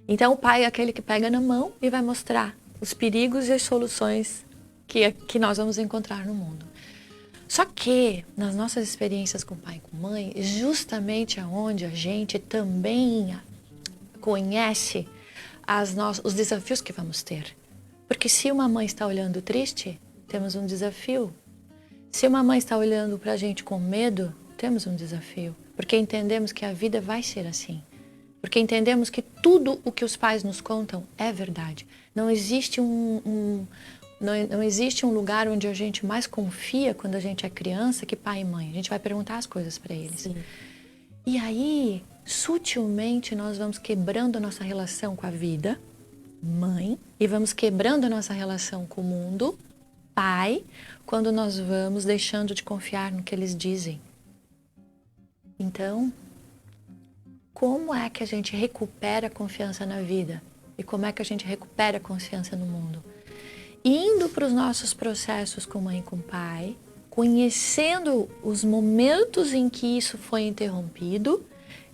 Então, o pai é aquele que pega na mão e vai mostrar os perigos e as soluções que nós vamos encontrar no mundo. Só que, nas nossas experiências com pai e com mãe, justamente aonde a gente também conhece os desafios que vamos ter. Porque se uma mãe está olhando triste, temos um desafio. Se uma mãe está olhando para a gente com medo, temos um desafio. Porque entendemos que a vida vai ser assim. Porque entendemos que tudo o que os pais nos contam é verdade. Não existe não existe um lugar onde a gente mais confia quando a gente é criança que pai e mãe. A gente vai perguntar as coisas para eles. Sim. E aí, sutilmente, nós vamos quebrando a nossa relação com a vida, mãe, e vamos quebrando a nossa relação com o mundo, pai, quando nós vamos deixando de confiar no que eles dizem. Então, como é que a gente recupera a confiança na vida? E como é que a gente recupera a confiança no mundo? Indo para os nossos processos com mãe e com pai, conhecendo os momentos em que isso foi interrompido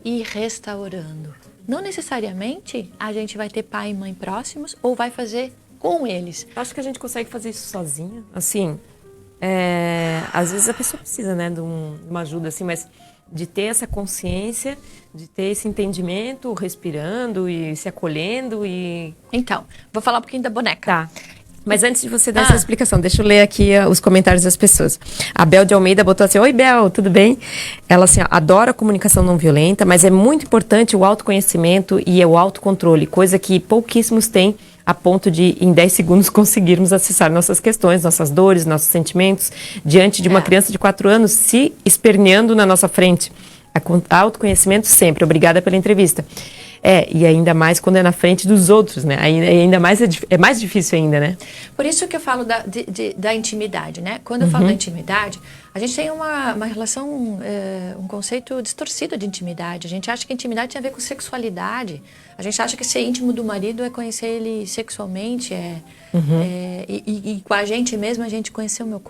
e restaurando. Não necessariamente a gente vai ter pai e mãe próximos ou vai fazer com eles. Acho que a gente consegue fazer isso sozinha. Assim, às vezes a pessoa precisa, né, de uma ajuda, assim, mas de ter essa consciência, de ter esse entendimento, respirando e se acolhendo e... Então, vou falar um pouquinho da boneca. Tá. Mas antes de você dar essa explicação, deixa eu ler aqui os comentários das pessoas. A Bel de Almeida botou assim: oi, Bel, tudo bem? Ela assim, adora a comunicação não violenta, mas é muito importante o autoconhecimento e o autocontrole, coisa que pouquíssimos têm a ponto de, em 10 segundos, conseguirmos acessar nossas questões, nossas dores, nossos sentimentos, diante de uma criança de 4 anos se esperneando na nossa frente. Autoconhecimento sempre. Obrigada pela entrevista. E ainda mais quando é na frente dos outros, né? Ainda mais é mais difícil ainda, né? Por isso que eu falo da intimidade, né? Quando eu falo da intimidade, a gente tem uma relação, um conceito distorcido de intimidade. A gente acha que intimidade tem a ver com sexualidade. A gente acha que ser íntimo do marido é conhecer ele sexualmente, e com a gente mesmo, a gente conhecer o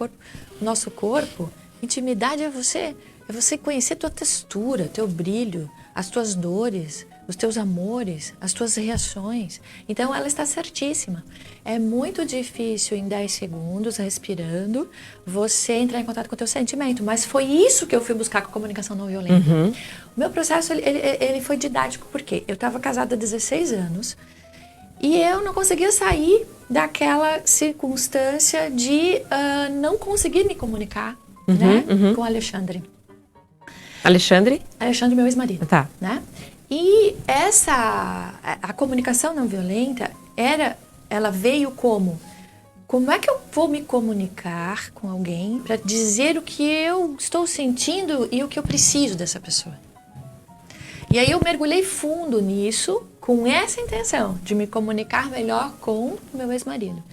nosso corpo. Intimidade é você conhecer tua textura, teu brilho, as tuas dores, os teus amores, as tuas reações. Então, ela está certíssima. É muito difícil, em 10 segundos, respirando, você entrar em contato com o teu sentimento. Mas foi isso que eu fui buscar com a comunicação não violenta. O meu processo, ele foi didático, porque eu estava casada há 16 anos e eu não conseguia sair daquela circunstância de não conseguir me comunicar, né, com o Alexandre. Alexandre, meu ex-marido. Tá. Né? E a comunicação não violenta ela veio como é que eu vou me comunicar com alguém para dizer o que eu estou sentindo e o que eu preciso dessa pessoa. E aí eu mergulhei fundo nisso com essa intenção de me comunicar melhor com o meu ex-marido.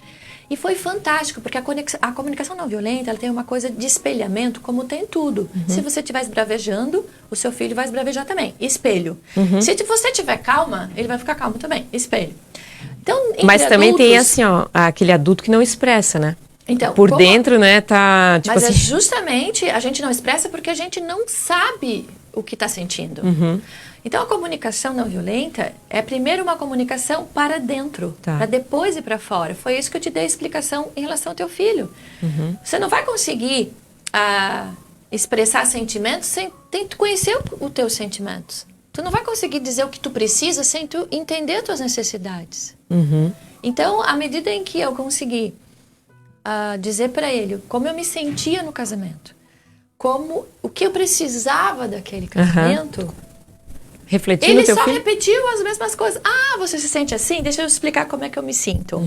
E foi fantástico, porque a comunicação não violenta, ela tem uma coisa de espelhamento, como tem tudo. Se você estiver esbravejando, o seu filho vai esbravejar também. Espelho. Se você estiver calma, ele vai ficar calmo também. Espelho. Então, mas também tem assim, ó, aquele adulto que não expressa, né? Então, dentro, né, tá tipo mas assim... justamente a gente não expressa porque a gente não sabe o que está sentindo. Então, a comunicação não violenta é primeiro uma comunicação para dentro, para depois ir para fora. Foi isso que eu te dei a explicação em relação ao teu filho. Você não vai conseguir expressar sentimentos sem tu conhecer os teus sentimentos. Tu não vai conseguir dizer o que tu precisa sem tu entender as tuas necessidades. Então, à medida em que eu consegui dizer para ele como eu me sentia no casamento, o que eu precisava daquele casamento, refletir ele no teu só filho? repetiu as mesmas coisas. Você se sente assim? Deixa eu explicar como é que eu me sinto.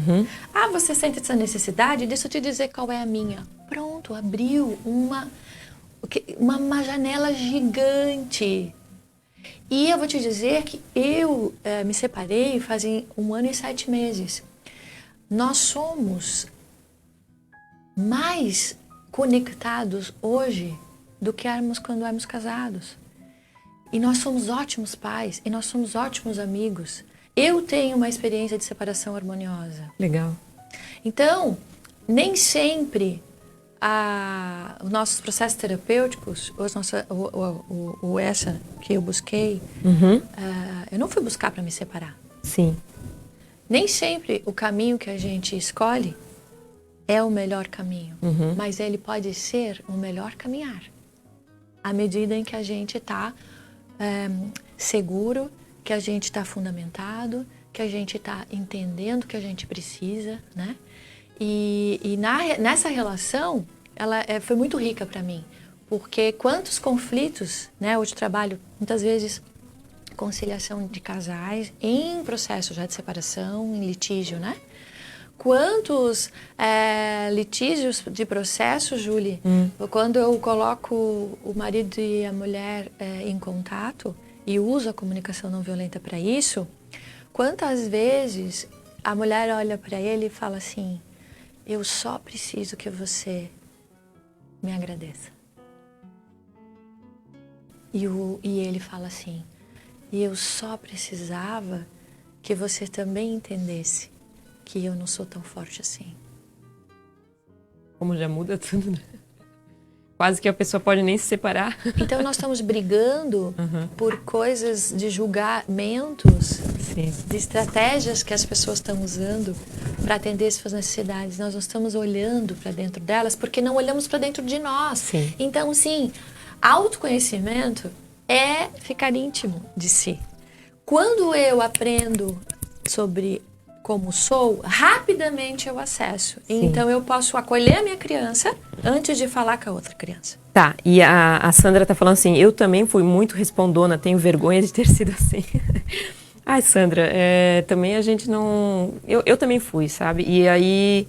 Você sente essa necessidade? Deixa eu te dizer qual é a minha. Pronto, abriu uma janela gigante. E eu vou te dizer que eu me separei fazem 1 ano e 7 meses. Nós somos mais conectados hoje do que éramos quando éramos casados. E nós somos ótimos pais, e nós somos ótimos amigos. Eu tenho uma experiência de separação harmoniosa. Legal. Então, nem sempre os nossos processos terapêuticos, essa que eu busquei, eu não fui buscar para me separar. Sim. Nem sempre o caminho que a gente escolhe é o melhor caminho, mas ele pode ser o melhor caminhar. À medida em que a gente está seguro, que a gente está fundamentado, que a gente está entendendo o que a gente precisa, né? E nessa relação, ela foi muito rica para mim, porque quantos conflitos, né? Hoje trabalho muitas vezes conciliação de casais em processo já de separação, em litígio, né? Quantos litígios de processo, Julie, quando eu coloco o marido e a mulher em contato e uso a comunicação não violenta para isso, quantas vezes a mulher olha para ele e fala assim: eu só preciso que você me agradeça. E ele fala assim: e eu só precisava que você também entendesse que eu não sou tão forte assim. Como já muda tudo, né? Quase que a pessoa pode nem se separar. Então nós estamos brigando por coisas de julgamentos, de estratégias que as pessoas estão usando para atender suas necessidades. Nós não estamos olhando para dentro delas porque não olhamos para dentro de nós. Sim. Então, sim, autoconhecimento é ficar íntimo de si. Quando eu aprendo sobre como sou, rapidamente eu acesso. Sim. Então eu posso acolher a minha criança antes de falar com a outra criança. Tá, e a Sandra tá falando assim: eu também fui muito respondona, tenho vergonha de ter sido assim. Ai, Sandra, também a gente não... Eu também fui, sabe? E aí,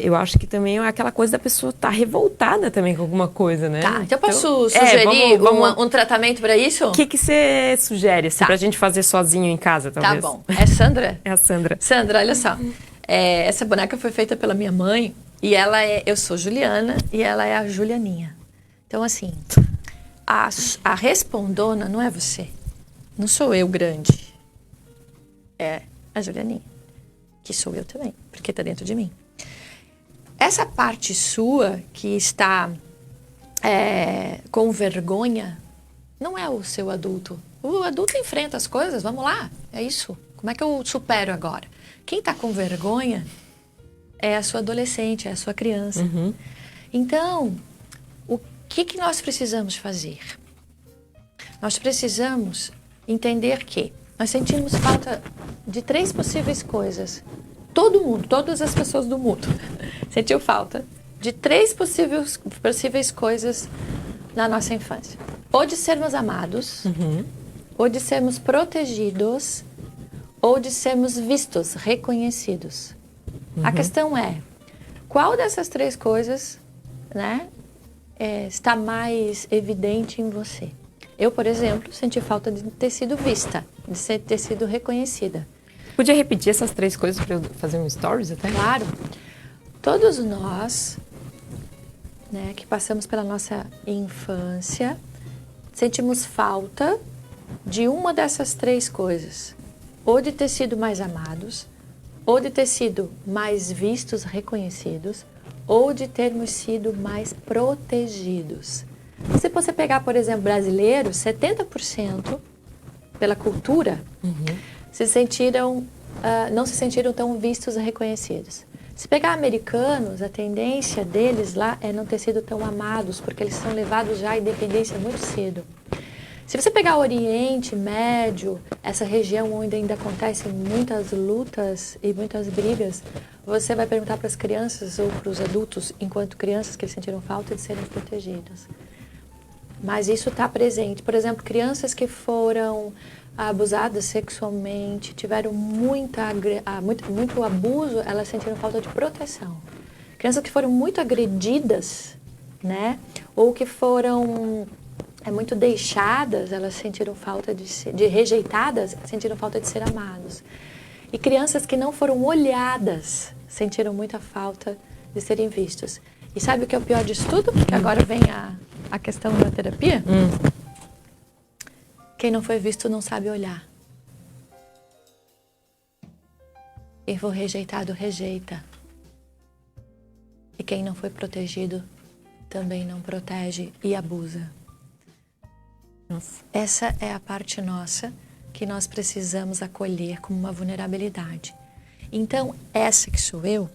eu acho que também é aquela coisa da pessoa estar revoltada também com alguma coisa, né? Tá, então eu posso sugerir um tratamento para isso? O que você sugere, assim, pra gente fazer sozinho em casa, talvez? Tá bom. É Sandra? É a Sandra. Sandra, olha só. Essa boneca foi feita pela minha mãe e eu sou Juliana e ela é a Julianinha. Então, assim, a respondona não é você. Não sou eu grande. É a Julianinha. Que sou eu também, porque está dentro de mim. Essa parte sua que está com vergonha não é o seu adulto. O adulto enfrenta as coisas, vamos lá, é isso. Como é que eu supero agora? Quem está com vergonha é a sua adolescente, é a sua criança. Então, o que nós precisamos fazer? Nós precisamos entender que nós sentimos falta de 3 possíveis coisas. Todo mundo, todas as pessoas do mundo sentiu falta de 3 possíveis coisas na nossa infância. Ou de sermos amados, ou de sermos protegidos, ou de sermos vistos, reconhecidos. A questão é, qual dessas 3 coisas, né, está mais evidente em você? Eu, por exemplo, senti falta de ter sido vista, de ter sido reconhecida. Podia repetir essas 3 coisas para eu fazer um stories até? Claro. Todos nós, né, que passamos pela nossa infância, sentimos falta de uma dessas 3 coisas. Ou de ter sido mais amados, ou de ter sido mais vistos, reconhecidos, ou de termos sido mais protegidos. Se você pegar, por exemplo, brasileiros, 70% pela cultura não se sentiram tão vistos e reconhecidos. Se pegar americanos, a tendência deles lá é não ter sido tão amados, porque eles são levados já à independência muito cedo. Se você pegar o Oriente Médio, essa região onde ainda acontecem muitas lutas e muitas brigas, você vai perguntar para as crianças ou para os adultos, enquanto crianças, que eles sentiram falta de serem protegidos. Mas isso está presente. Por exemplo, crianças que foram abusadas sexualmente, tiveram muito abuso, elas sentiram falta de proteção. Crianças que foram muito agredidas, né? Ou que foram muito deixadas, elas sentiram falta de rejeitadas, sentiram falta de ser amados. E crianças que não foram olhadas, sentiram muita falta de serem vistos. E sabe o que é o pior disso tudo? Que agora vem a questão da terapia. Quem não foi visto não sabe olhar. Quem for rejeitado, rejeita. E quem não foi protegido, também não protege e abusa. Nossa. Essa é a parte nossa que nós precisamos acolher como uma vulnerabilidade. Então, essa que sou eu,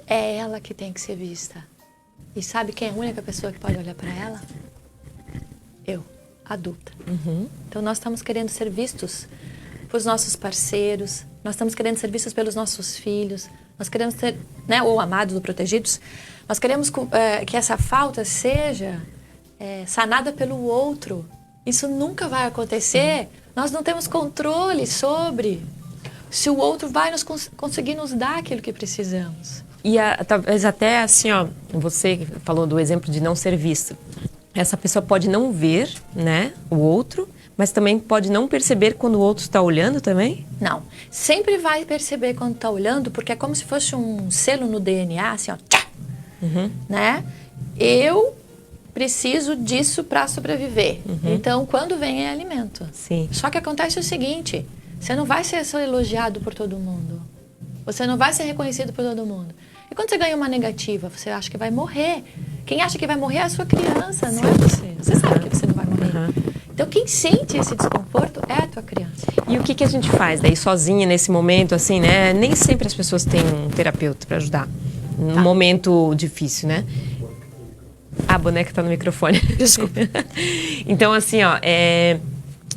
é ela que tem que ser vista. E sabe quem é a única pessoa que pode olhar para ela? Eu, adulta. Então, nós estamos querendo ser vistos pelos nossos parceiros, nós estamos querendo ser vistos pelos nossos filhos, nós queremos ser, né, ou amados ou protegidos, nós queremos que essa falta seja sanada pelo outro. Isso nunca vai acontecer. Nós não temos controle sobre se o outro vai conseguir nos dar aquilo que precisamos. E talvez até assim, ó, você falou do exemplo de não ser visto. Essa pessoa pode não ver, né, o outro, mas também pode não perceber quando o outro está olhando também? Não. Sempre vai perceber quando está olhando, porque é como se fosse um selo no DNA, assim, ó, tchá, né? Eu preciso disso para sobreviver. Então, quando vem é alimento. Sim. Só que acontece o seguinte, você não vai ser só elogiado por todo mundo. Você não vai ser reconhecido por todo mundo. E quando você ganha uma negativa, você acha que vai morrer. Quem acha que vai morrer é a sua criança, não é você. Você sabe que você não vai morrer. Então, quem sente esse desconforto é a tua criança. E o que a gente faz daí sozinha nesse momento, assim, né? Nem sempre as pessoas têm um terapeuta para ajudar. Num momento difícil, né? A boneca tá no microfone. Desculpa. Então, assim, ó,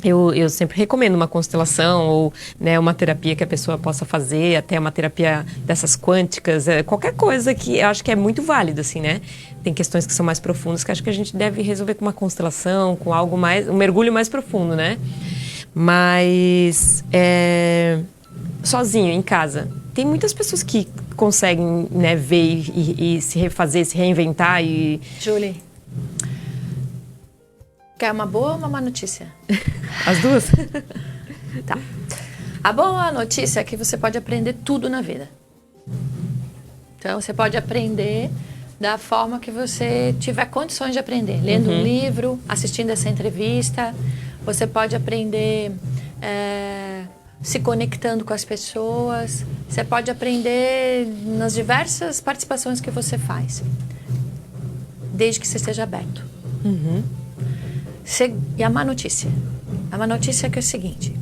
eu sempre recomendo uma constelação ou, né, uma terapia que a pessoa possa fazer, até uma terapia dessas quânticas, qualquer coisa que eu acho que é muito válido, assim, né? Tem questões que são mais profundas que acho que a gente deve resolver com uma constelação, com algo mais, um mergulho mais profundo, né? Mas, sozinho, em casa, tem muitas pessoas que conseguem, né, ver e se refazer, se reinventar e... Julie, quer uma boa ou uma má notícia? As duas? Tá. A boa notícia é que você pode aprender tudo na vida. Então, você pode aprender da forma que você tiver condições de aprender. Lendo um livro, assistindo essa entrevista. Você pode aprender se conectando com as pessoas. Você pode aprender nas diversas participações que você faz. Desde que você esteja aberto. E a má notícia? A má notícia é que é o seguinte.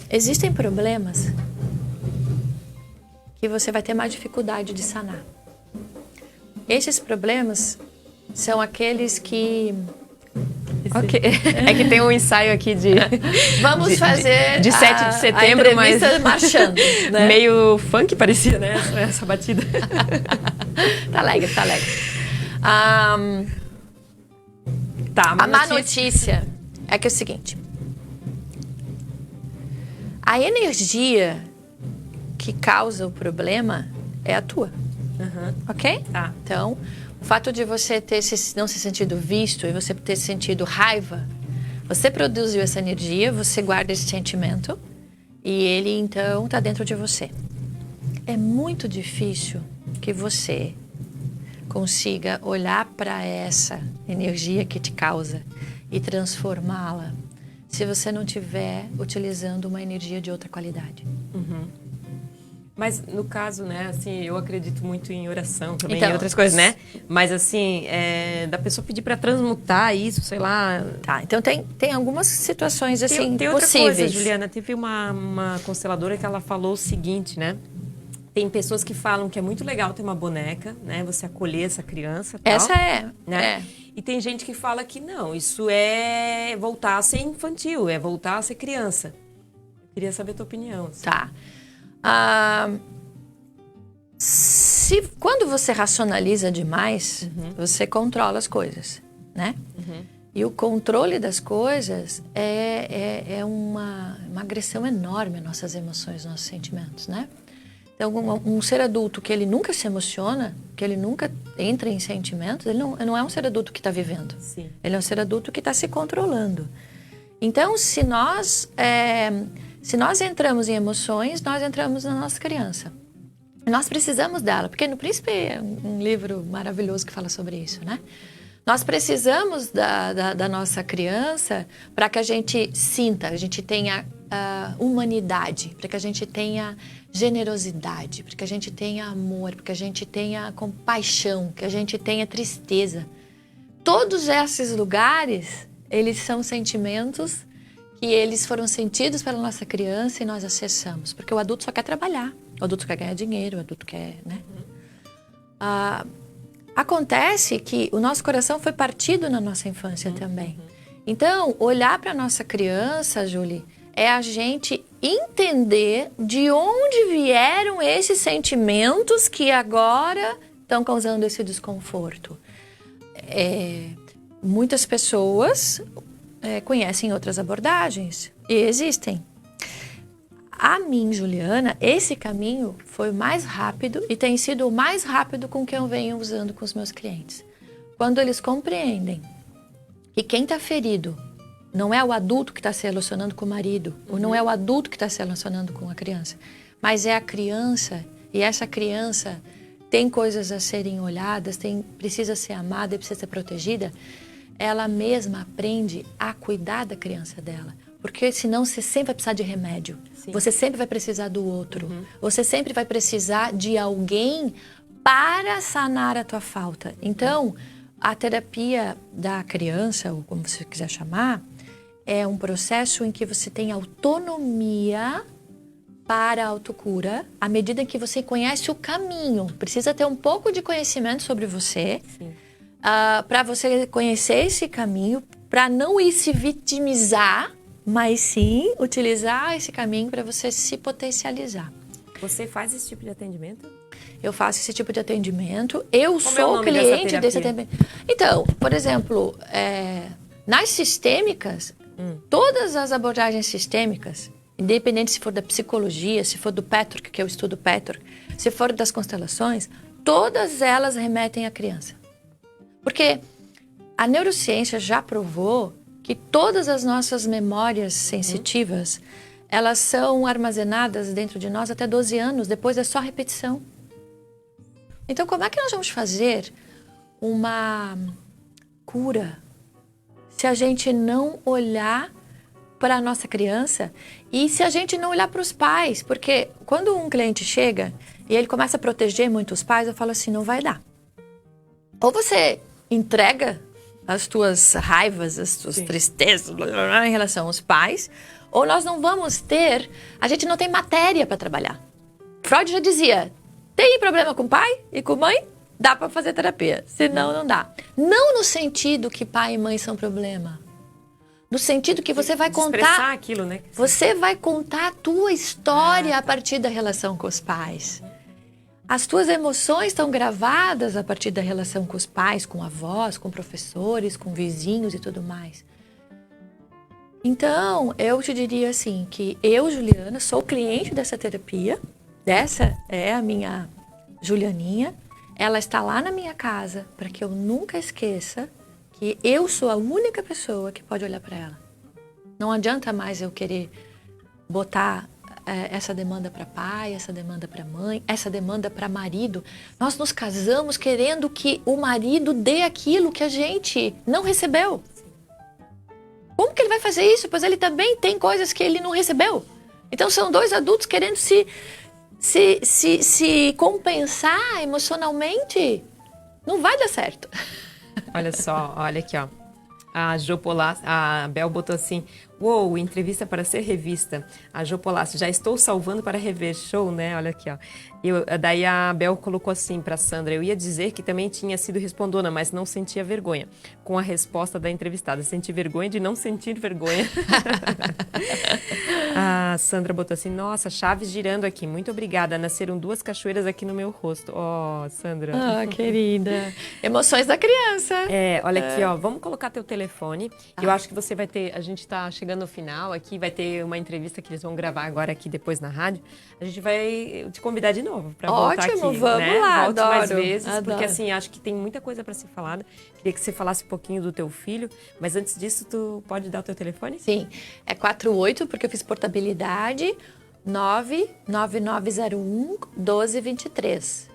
Existem problemas que você vai ter mais dificuldade de sanar. Esses problemas são aqueles que... Ok. É que tem um ensaio aqui de... Vamos fazer de 7 de setembro, a entrevista marchando. Né? Meio funk parecia, né? Essa batida. Tá alegre, tá alegre. A má notícia é que é o seguinte. A energia que causa o problema é a tua. Ok? Tá. Então, o fato de você não se sentido visto e você ter sentido raiva, você produziu essa energia, você guarda esse sentimento e ele, então, está dentro de você. É muito difícil que você consiga olhar para essa energia que te causa e transformá-la se você não estiver utilizando uma energia de outra qualidade. Mas no caso, né, assim, eu acredito muito em oração também, Então, em outras coisas, né? Mas assim, da pessoa pedir para transmutar isso, sei lá. Tá, então tem algumas situações assim Tem outra possíveis. coisa, Juliana, teve uma consteladora que ela falou o seguinte, né? Tem pessoas que falam que é muito legal ter uma boneca, né? Você acolher essa criança, tal, Essa né? E tem gente que fala que não, isso é voltar a ser infantil, é voltar a ser criança. Eu queria saber a tua opinião. Assim. Tá. Quando você racionaliza demais, você controla as coisas, né? E o controle das coisas é uma agressão enorme às nossas emoções, aos nossos sentimentos, né? Então, um ser adulto que ele nunca se emociona, que ele nunca entra em sentimentos, ele não é um ser adulto que está vivendo. Sim. Ele é um ser adulto que está se controlando. Então, se nós entramos em emoções, nós entramos na nossa criança. Nós precisamos dela, porque no Príncipe é um livro maravilhoso que fala sobre isso, né? Nós precisamos da nossa criança para que a gente sinta, a gente tenha humanidade, para que a gente tenha generosidade, para que a gente tenha amor, para que a gente tenha compaixão, que a gente tenha tristeza. Todos esses lugares, eles são sentimentos que eles foram sentidos pela nossa criança e nós acessamos. Porque o adulto só quer trabalhar, o adulto quer ganhar dinheiro, o adulto quer, né? Acontece que o nosso coração foi partido na nossa infância também. Então, olhar para a nossa criança, Julie, é a gente entender de onde vieram esses sentimentos que agora estão causando esse desconforto. Muitas pessoas conhecem outras abordagens e existem. A mim, Juliana, esse caminho foi mais rápido e tem sido o mais rápido com que eu venho usando com os meus clientes. Quando eles compreendem que quem está ferido não é o adulto que está se relacionando com o marido, ou não é o adulto que está se relacionando com a criança, mas é a criança, e essa criança tem coisas a serem olhadas, precisa ser amada e precisa ser protegida, ela mesma aprende a cuidar da criança dela. Porque senão você sempre vai precisar de remédio. Sim. Você sempre vai precisar do outro. Você sempre vai precisar de alguém para sanar a tua falta. Então, a terapia da criança, ou como você quiser chamar, é um processo em que você tem autonomia para a autocura, à medida que você conhece o caminho. Precisa ter um pouco de conhecimento sobre você, para você conhecer esse caminho, para não ir se vitimizar, mas sim utilizar esse caminho para você se potencializar. Você faz esse tipo de atendimento? Eu faço esse tipo de atendimento. Eu Como sou é o nome cliente dessa desse atendimento. Então, por exemplo, nas sistêmicas, todas as abordagens sistêmicas, independente se for da psicologia, se for do Petrock, que eu estudo Petrock, se for das constelações, todas elas remetem à criança. Porque a neurociência já provou que todas as nossas memórias sensitivas, elas são armazenadas dentro de nós até 12 anos, depois é só repetição. Então, como é que nós vamos fazer uma cura se a gente não olhar para a nossa criança e se a gente não olhar para os pais? Porque quando um cliente chega e ele começa a proteger muito os pais, eu falo assim, não vai dar. Ou você entrega as tuas raivas, as tuas tristezas em relação aos pais, ou nós não vamos ter, a gente não tem matéria para trabalhar. Freud já dizia, tem problema com o pai e com a mãe, dá para fazer terapia, senão não dá. Não no sentido que pai e mãe são problema, no sentido que você vai contar aquilo, né? Você vai contar a tua história a partir da relação com os pais. As tuas emoções estão gravadas a partir da relação com os pais, com avós, com professores, com vizinhos e tudo mais. Então, eu te diria assim, que eu, Juliana, sou cliente dessa terapia. Essa é a minha Julianinha. Ela está lá na minha casa para que eu nunca esqueça que eu sou a única pessoa que pode olhar para ela. Não adianta mais eu querer botar essa demanda para pai, essa demanda para mãe, essa demanda para marido. Nós nos casamos querendo que o marido dê aquilo que a gente não recebeu. Como que ele vai fazer isso? Pois ele também tem coisas que ele não recebeu. Então são dois adultos querendo se se compensar emocionalmente, não vai dar certo. Olha só, olha aqui, ó. A Jo Polassi, a Bel botou assim: uou, entrevista para ser revista. A Jo Polassi, já estou salvando para rever. Show, né? Olha aqui, ó. Daí a Bel colocou assim para Sandra: eu ia dizer que também tinha sido respondona, mas não sentia vergonha. Com a resposta da entrevistada: senti vergonha de não sentir vergonha. A Sandra botou assim: nossa, chaves girando aqui. Muito obrigada. Nasceram 2 cachoeiras aqui no meu rosto. Ó, Sandra. Ah, querida. Emoções da criança. Olha aqui, ó. Vamos colocar teu telefone. Eu acho que você vai ter... A gente tá chegando no final aqui. Vai ter uma entrevista que eles vão gravar agora aqui depois na rádio. A gente vai te convidar de novo para voltar aqui. Ótimo, vamos lá. Volte adoro, mais vezes. adoro. Porque assim, acho que tem muita coisa para ser falada. Queria que você falasse um pouquinho do teu filho. Mas antes disso, tu pode dar o teu telefone? Sim. É 48, porque eu fiz portabilidade. 99901 1223.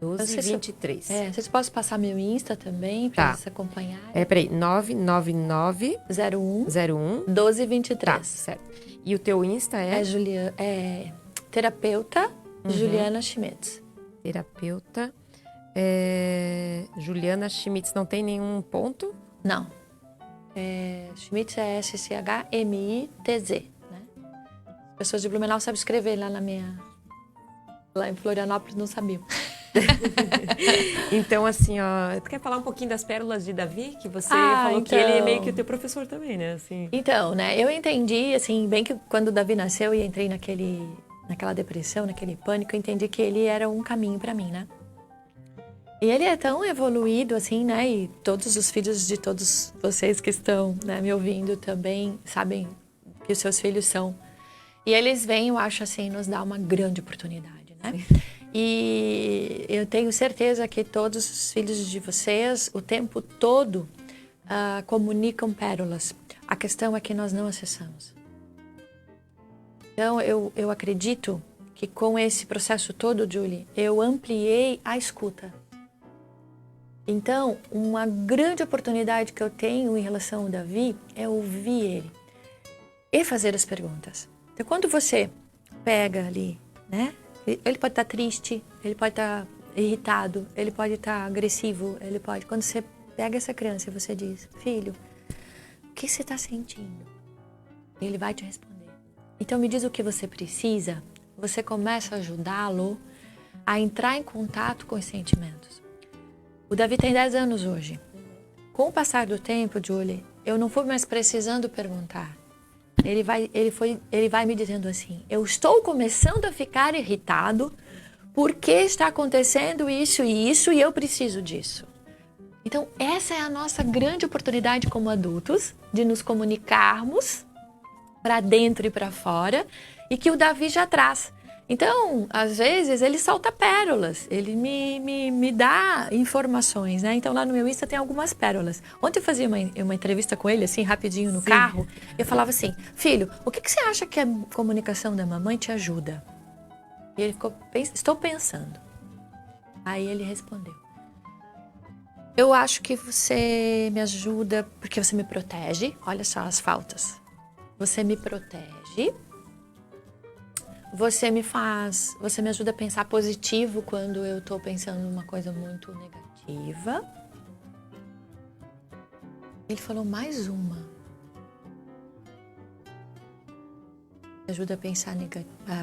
1223. Vocês possam passar meu Insta também, para Tá. vocês acompanharem. Peraí, 999 01 01 1223. Tá, certo. E o teu Insta é? Terapeuta Juliana Schmitz. Terapeuta Juliana Schmitz. Não tem nenhum ponto? Não. Schmitz é SCHMITZ, né? As pessoas de Blumenau sabem escrever lá em Florianópolis não sabiam. Então, assim, ó, tu quer falar um pouquinho das pérolas de Davi? Que você falou que ele é meio que o teu professor também, né? Assim. Então, né, eu entendi, assim, bem que quando o Davi nasceu e entrei naquela depressão, naquele pânico, eu entendi que ele era um caminho para mim, né? E ele é tão evoluído, assim, né? E todos os filhos de todos vocês que estão, né, me ouvindo também sabem que os seus filhos são. E eles vêm, eu acho, assim, nos dar uma grande oportunidade, né? Sim. E eu tenho certeza que todos os filhos de vocês, o tempo todo, comunicam pérolas. A questão é que nós não acessamos. Então, eu acredito que com esse processo todo, Julie, eu ampliei a escuta. Então, uma grande oportunidade que eu tenho em relação ao Davi é ouvir ele e fazer as perguntas. Então, quando você pega ali, né? Ele pode estar triste, ele pode estar irritado, ele pode estar agressivo, Quando você pega essa criança e você diz: filho, o que você está sentindo? Ele vai te responder. Então, me diz o que você precisa. Você começa a ajudá-lo a entrar em contato com os sentimentos. O Davi tem 10 anos hoje. Com o passar do tempo, Julie, eu não fui mais precisando perguntar. Ele vai me dizendo assim: eu estou começando a ficar irritado porque está acontecendo isso e isso e eu preciso disso. Então, essa é a nossa grande oportunidade como adultos de nos comunicarmos para dentro e para fora, e que o Davi já traz. Então, às vezes, ele solta pérolas, ele me dá informações, né? Então, lá no meu Insta tem algumas pérolas. Ontem eu fazia uma entrevista com ele, assim, rapidinho no carro. Eu falava assim: filho, o que você acha que a comunicação da mamãe te ajuda? E ele ficou: estou pensando. Aí ele respondeu: eu acho que você me ajuda porque você me protege. Olha só as faltas. Você me protege. Você me ajuda a pensar positivo quando eu tô pensando numa coisa muito negativa. Ele falou mais uma. Me ajuda a pensar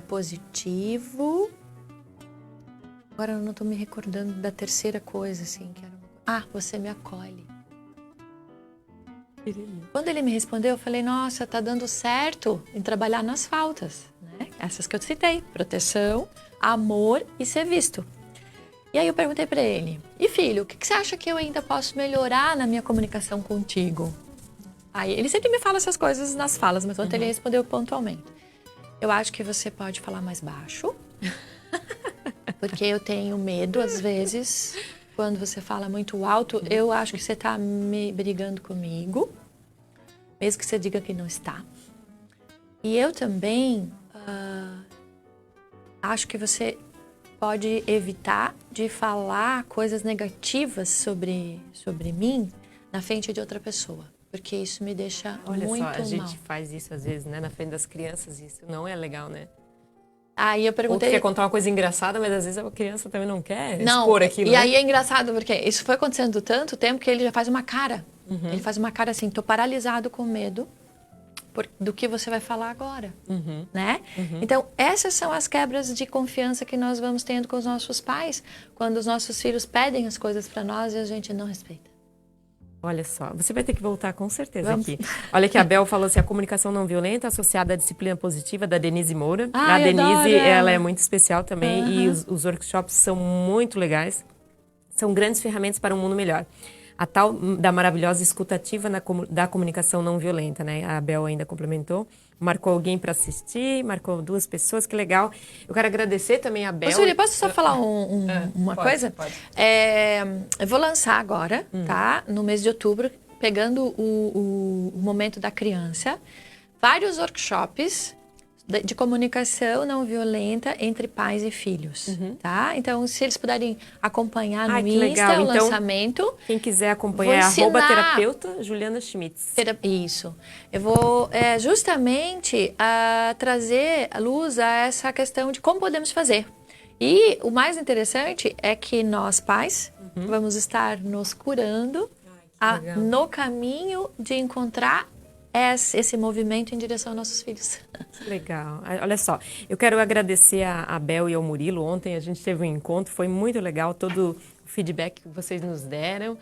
positivo. Agora eu não tô me recordando da terceira coisa, assim, que era você me acolhe. Quando ele me respondeu, eu falei: nossa, tá dando certo em trabalhar nas faltas, né? Essas que eu citei: proteção, amor e ser visto. E aí eu perguntei pra ele: e filho, o que você acha que eu ainda posso melhorar na minha comunicação contigo? Aí ele sempre me fala essas coisas nas falas, mas ontem ele respondeu pontualmente: eu acho que você pode falar mais baixo, porque eu tenho medo, às vezes, quando você fala muito alto, eu acho que você está me brigando comigo, mesmo que você diga que não está. E eu também acho que você pode evitar de falar coisas negativas sobre mim na frente de outra pessoa, porque isso me deixa muito mal. Olha só, a gente faz isso às vezes, né, na frente das crianças, isso não é legal, né? Aí eu Ou tu perguntei... quer contar uma coisa engraçada, mas às vezes a criança também não quer Não, expor aquilo, e né? aí é engraçado, porque isso foi acontecendo tanto tempo que ele já faz uma cara. Ele faz uma cara assim, tô paralisado com medo do que você vai falar agora, né? Então, essas são as quebras de confiança que nós vamos tendo com os nossos pais, quando os nossos filhos pedem as coisas para nós e a gente não respeita. Olha só, você vai ter que voltar com certeza Vamos. aqui. Olha que a Bel falou assim, a comunicação não violenta associada à disciplina positiva da Denise Moura. Ai, a Denise, adoro ela ela. é muito especial também e os workshops são muito legais. São grandes ferramentas para um mundo melhor. A tal da maravilhosa escutativa da comunicação não violenta, né? A Bel ainda complementou. Marcou alguém para assistir, marcou 2 pessoas, que legal. Eu quero agradecer também a Bel. Júlia, posso só falar uma coisa? Pode. Eu vou lançar agora, tá? No mês de outubro, pegando o momento da criança, vários workshops de comunicação não violenta entre pais e filhos, tá? Então, se eles puderem acompanhar no que Insta legal. o Então, lançamento... Quem quiser acompanhar, vou ensinar... @terapeuta Juliana Schmitz. Isso. Eu vou justamente trazer à luz a essa questão de como podemos fazer. E o mais interessante é que nós, pais, vamos estar nos curando no caminho de encontrar esse movimento em direção aos nossos filhos. Legal. Olha só, eu quero agradecer a Bel e ao Murilo. Ontem a gente teve um encontro, foi muito legal todo o feedback que vocês nos deram.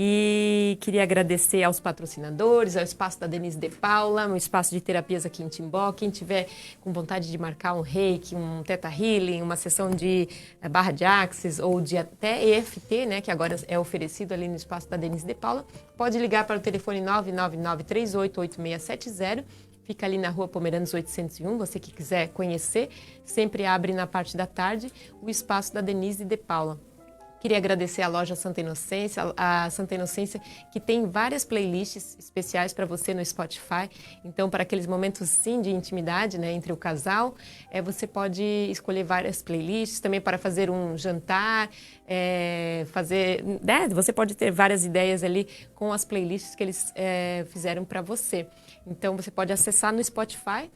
E queria agradecer aos patrocinadores, ao espaço da Denise de Paula, um espaço de terapias aqui em Timbó. Quem tiver com vontade de marcar um reiki, um teta healing, uma sessão de barra de axis ou de até EFT, né, que agora é oferecido ali no espaço da Denise de Paula, pode ligar para o telefone 999388670. Fica ali na Rua Pomeranos 801, você que quiser conhecer, sempre abre na parte da tarde o espaço da Denise de Paula. Queria agradecer à loja Santa Inocência, a Santa Inocência, que tem várias playlists especiais para você no Spotify. Então, para aqueles momentos, sim, de intimidade, né, entre o casal, você pode escolher várias playlists, também para fazer um jantar, você pode ter várias ideias ali com as playlists que eles fizeram para você. Então, você pode acessar no Spotify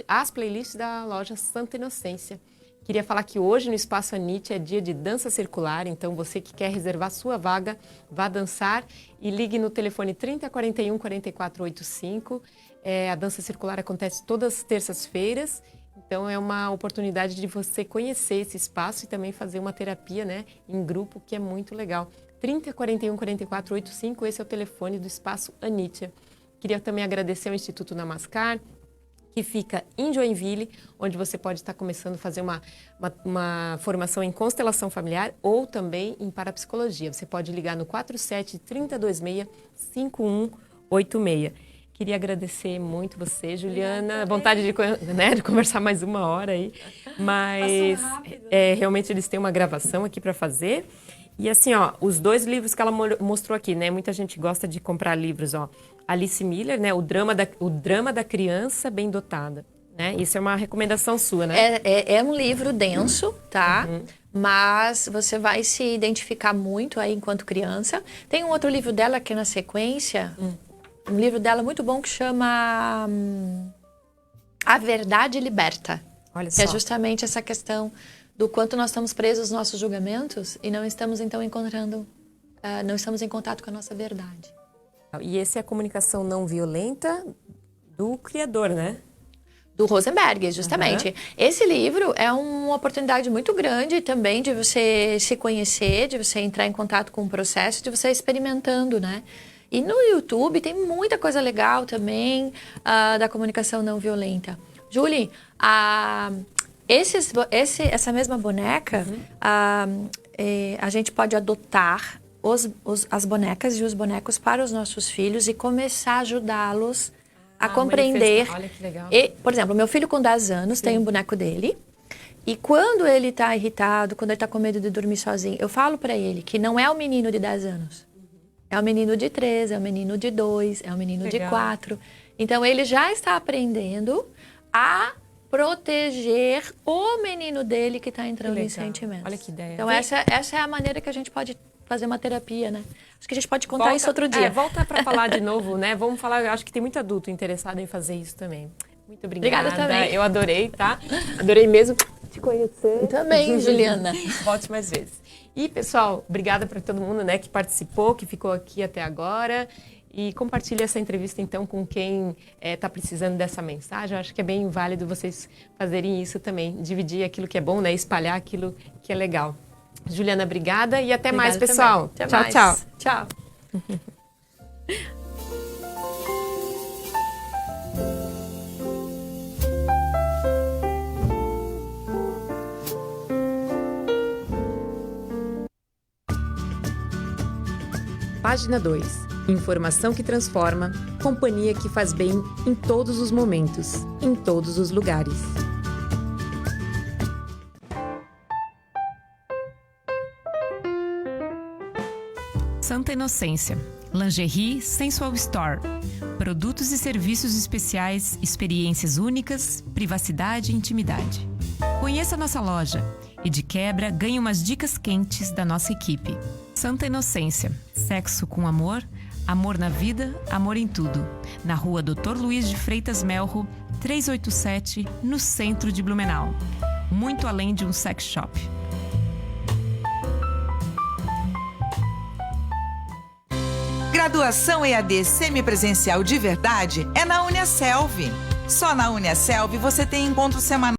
as playlists da loja Santa Inocência. Queria falar que hoje no Espaço Anitte é dia de dança circular, então você que quer reservar sua vaga, vá dançar e ligue no telefone 3041 4485. A dança circular acontece todas as terças-feiras, então é uma oportunidade de você conhecer esse espaço e também fazer uma terapia, né, em grupo, que é muito legal. 3041 4485, esse é o telefone do Espaço Anitte. Queria também agradecer ao Instituto Namaskar, que fica em Joinville, onde você pode estar começando a fazer uma formação em constelação familiar ou também em parapsicologia. Você pode ligar no 47-3026-5186. Queria agradecer muito você, Juliana. Vontade de conversar mais 1 hora aí. Mas realmente eles têm uma gravação aqui para fazer. E assim, ó, os 2 livros que ela mostrou aqui, né? Muita gente gosta de comprar livros, ó. Alice Miller, né? O drama da criança bem dotada, né? Isso é uma recomendação sua, né? É um livro denso, tá? Mas você vai se identificar muito aí enquanto criança. Tem um outro livro dela que é na sequência, um livro dela muito bom que chama A Verdade Liberta. Olha só. Que é justamente essa questão do quanto nós estamos presos aos nossos julgamentos e não estamos então não estamos em contato com a nossa verdade. E essa é a comunicação não violenta do criador, né? Do Rosenberg, justamente. Esse livro é uma oportunidade muito grande também de você se conhecer, de você entrar em contato com o processo, de você experimentando, né? E no YouTube tem muita coisa legal também da comunicação não violenta. Julie, essa mesma boneca, a gente pode adotar as bonecas e os bonecos para os nossos filhos e começar a ajudá-los a compreender. Olha que legal. Por exemplo, meu filho com 10 anos tem um boneco dele. E quando ele está irritado, quando ele está com medo de dormir sozinho, eu falo para ele que não é o menino de 10 anos. É o menino de 3, é o menino de 2, é o menino de 4. Então, ele já está aprendendo a proteger o menino dele que está entrando em sentimentos. Olha que ideia. Então, essa é a maneira que a gente pode fazer uma terapia, né? Acho que a gente pode contar isso outro dia. Volta para falar de novo, né? Vamos falar, acho que tem muito adulto interessado em fazer isso também. Muito obrigada. Obrigada também. Eu adorei, tá? Adorei mesmo te conhecer. Também, Juliana. Volte mais vezes. E, pessoal, obrigada para todo mundo, né, que participou, que ficou aqui até agora. E compartilhe essa entrevista, então, com quem está precisando dessa mensagem. Eu acho que é bem válido vocês fazerem isso também. Dividir aquilo que é bom, né? Espalhar aquilo que é legal. Juliana, obrigada e até mais, pessoal. Até tchau, mais. tchau. Tchau. Página 2. Informação que transforma, companhia que faz bem em todos os momentos, em todos os lugares. Santa Inocência. Lingerie Sensual Store. Produtos e serviços especiais, experiências únicas, privacidade e intimidade. Conheça nossa loja e, de quebra, ganhe umas dicas quentes da nossa equipe. Santa Inocência. Sexo com amor, amor na vida, amor em tudo. Na rua Dr. Luiz de Freitas Melro, 387, no centro de Blumenau. Muito além de um sex shop. Graduação EAD semipresencial de verdade é na Uniaselv. Só na Uniaselv você tem encontro semanal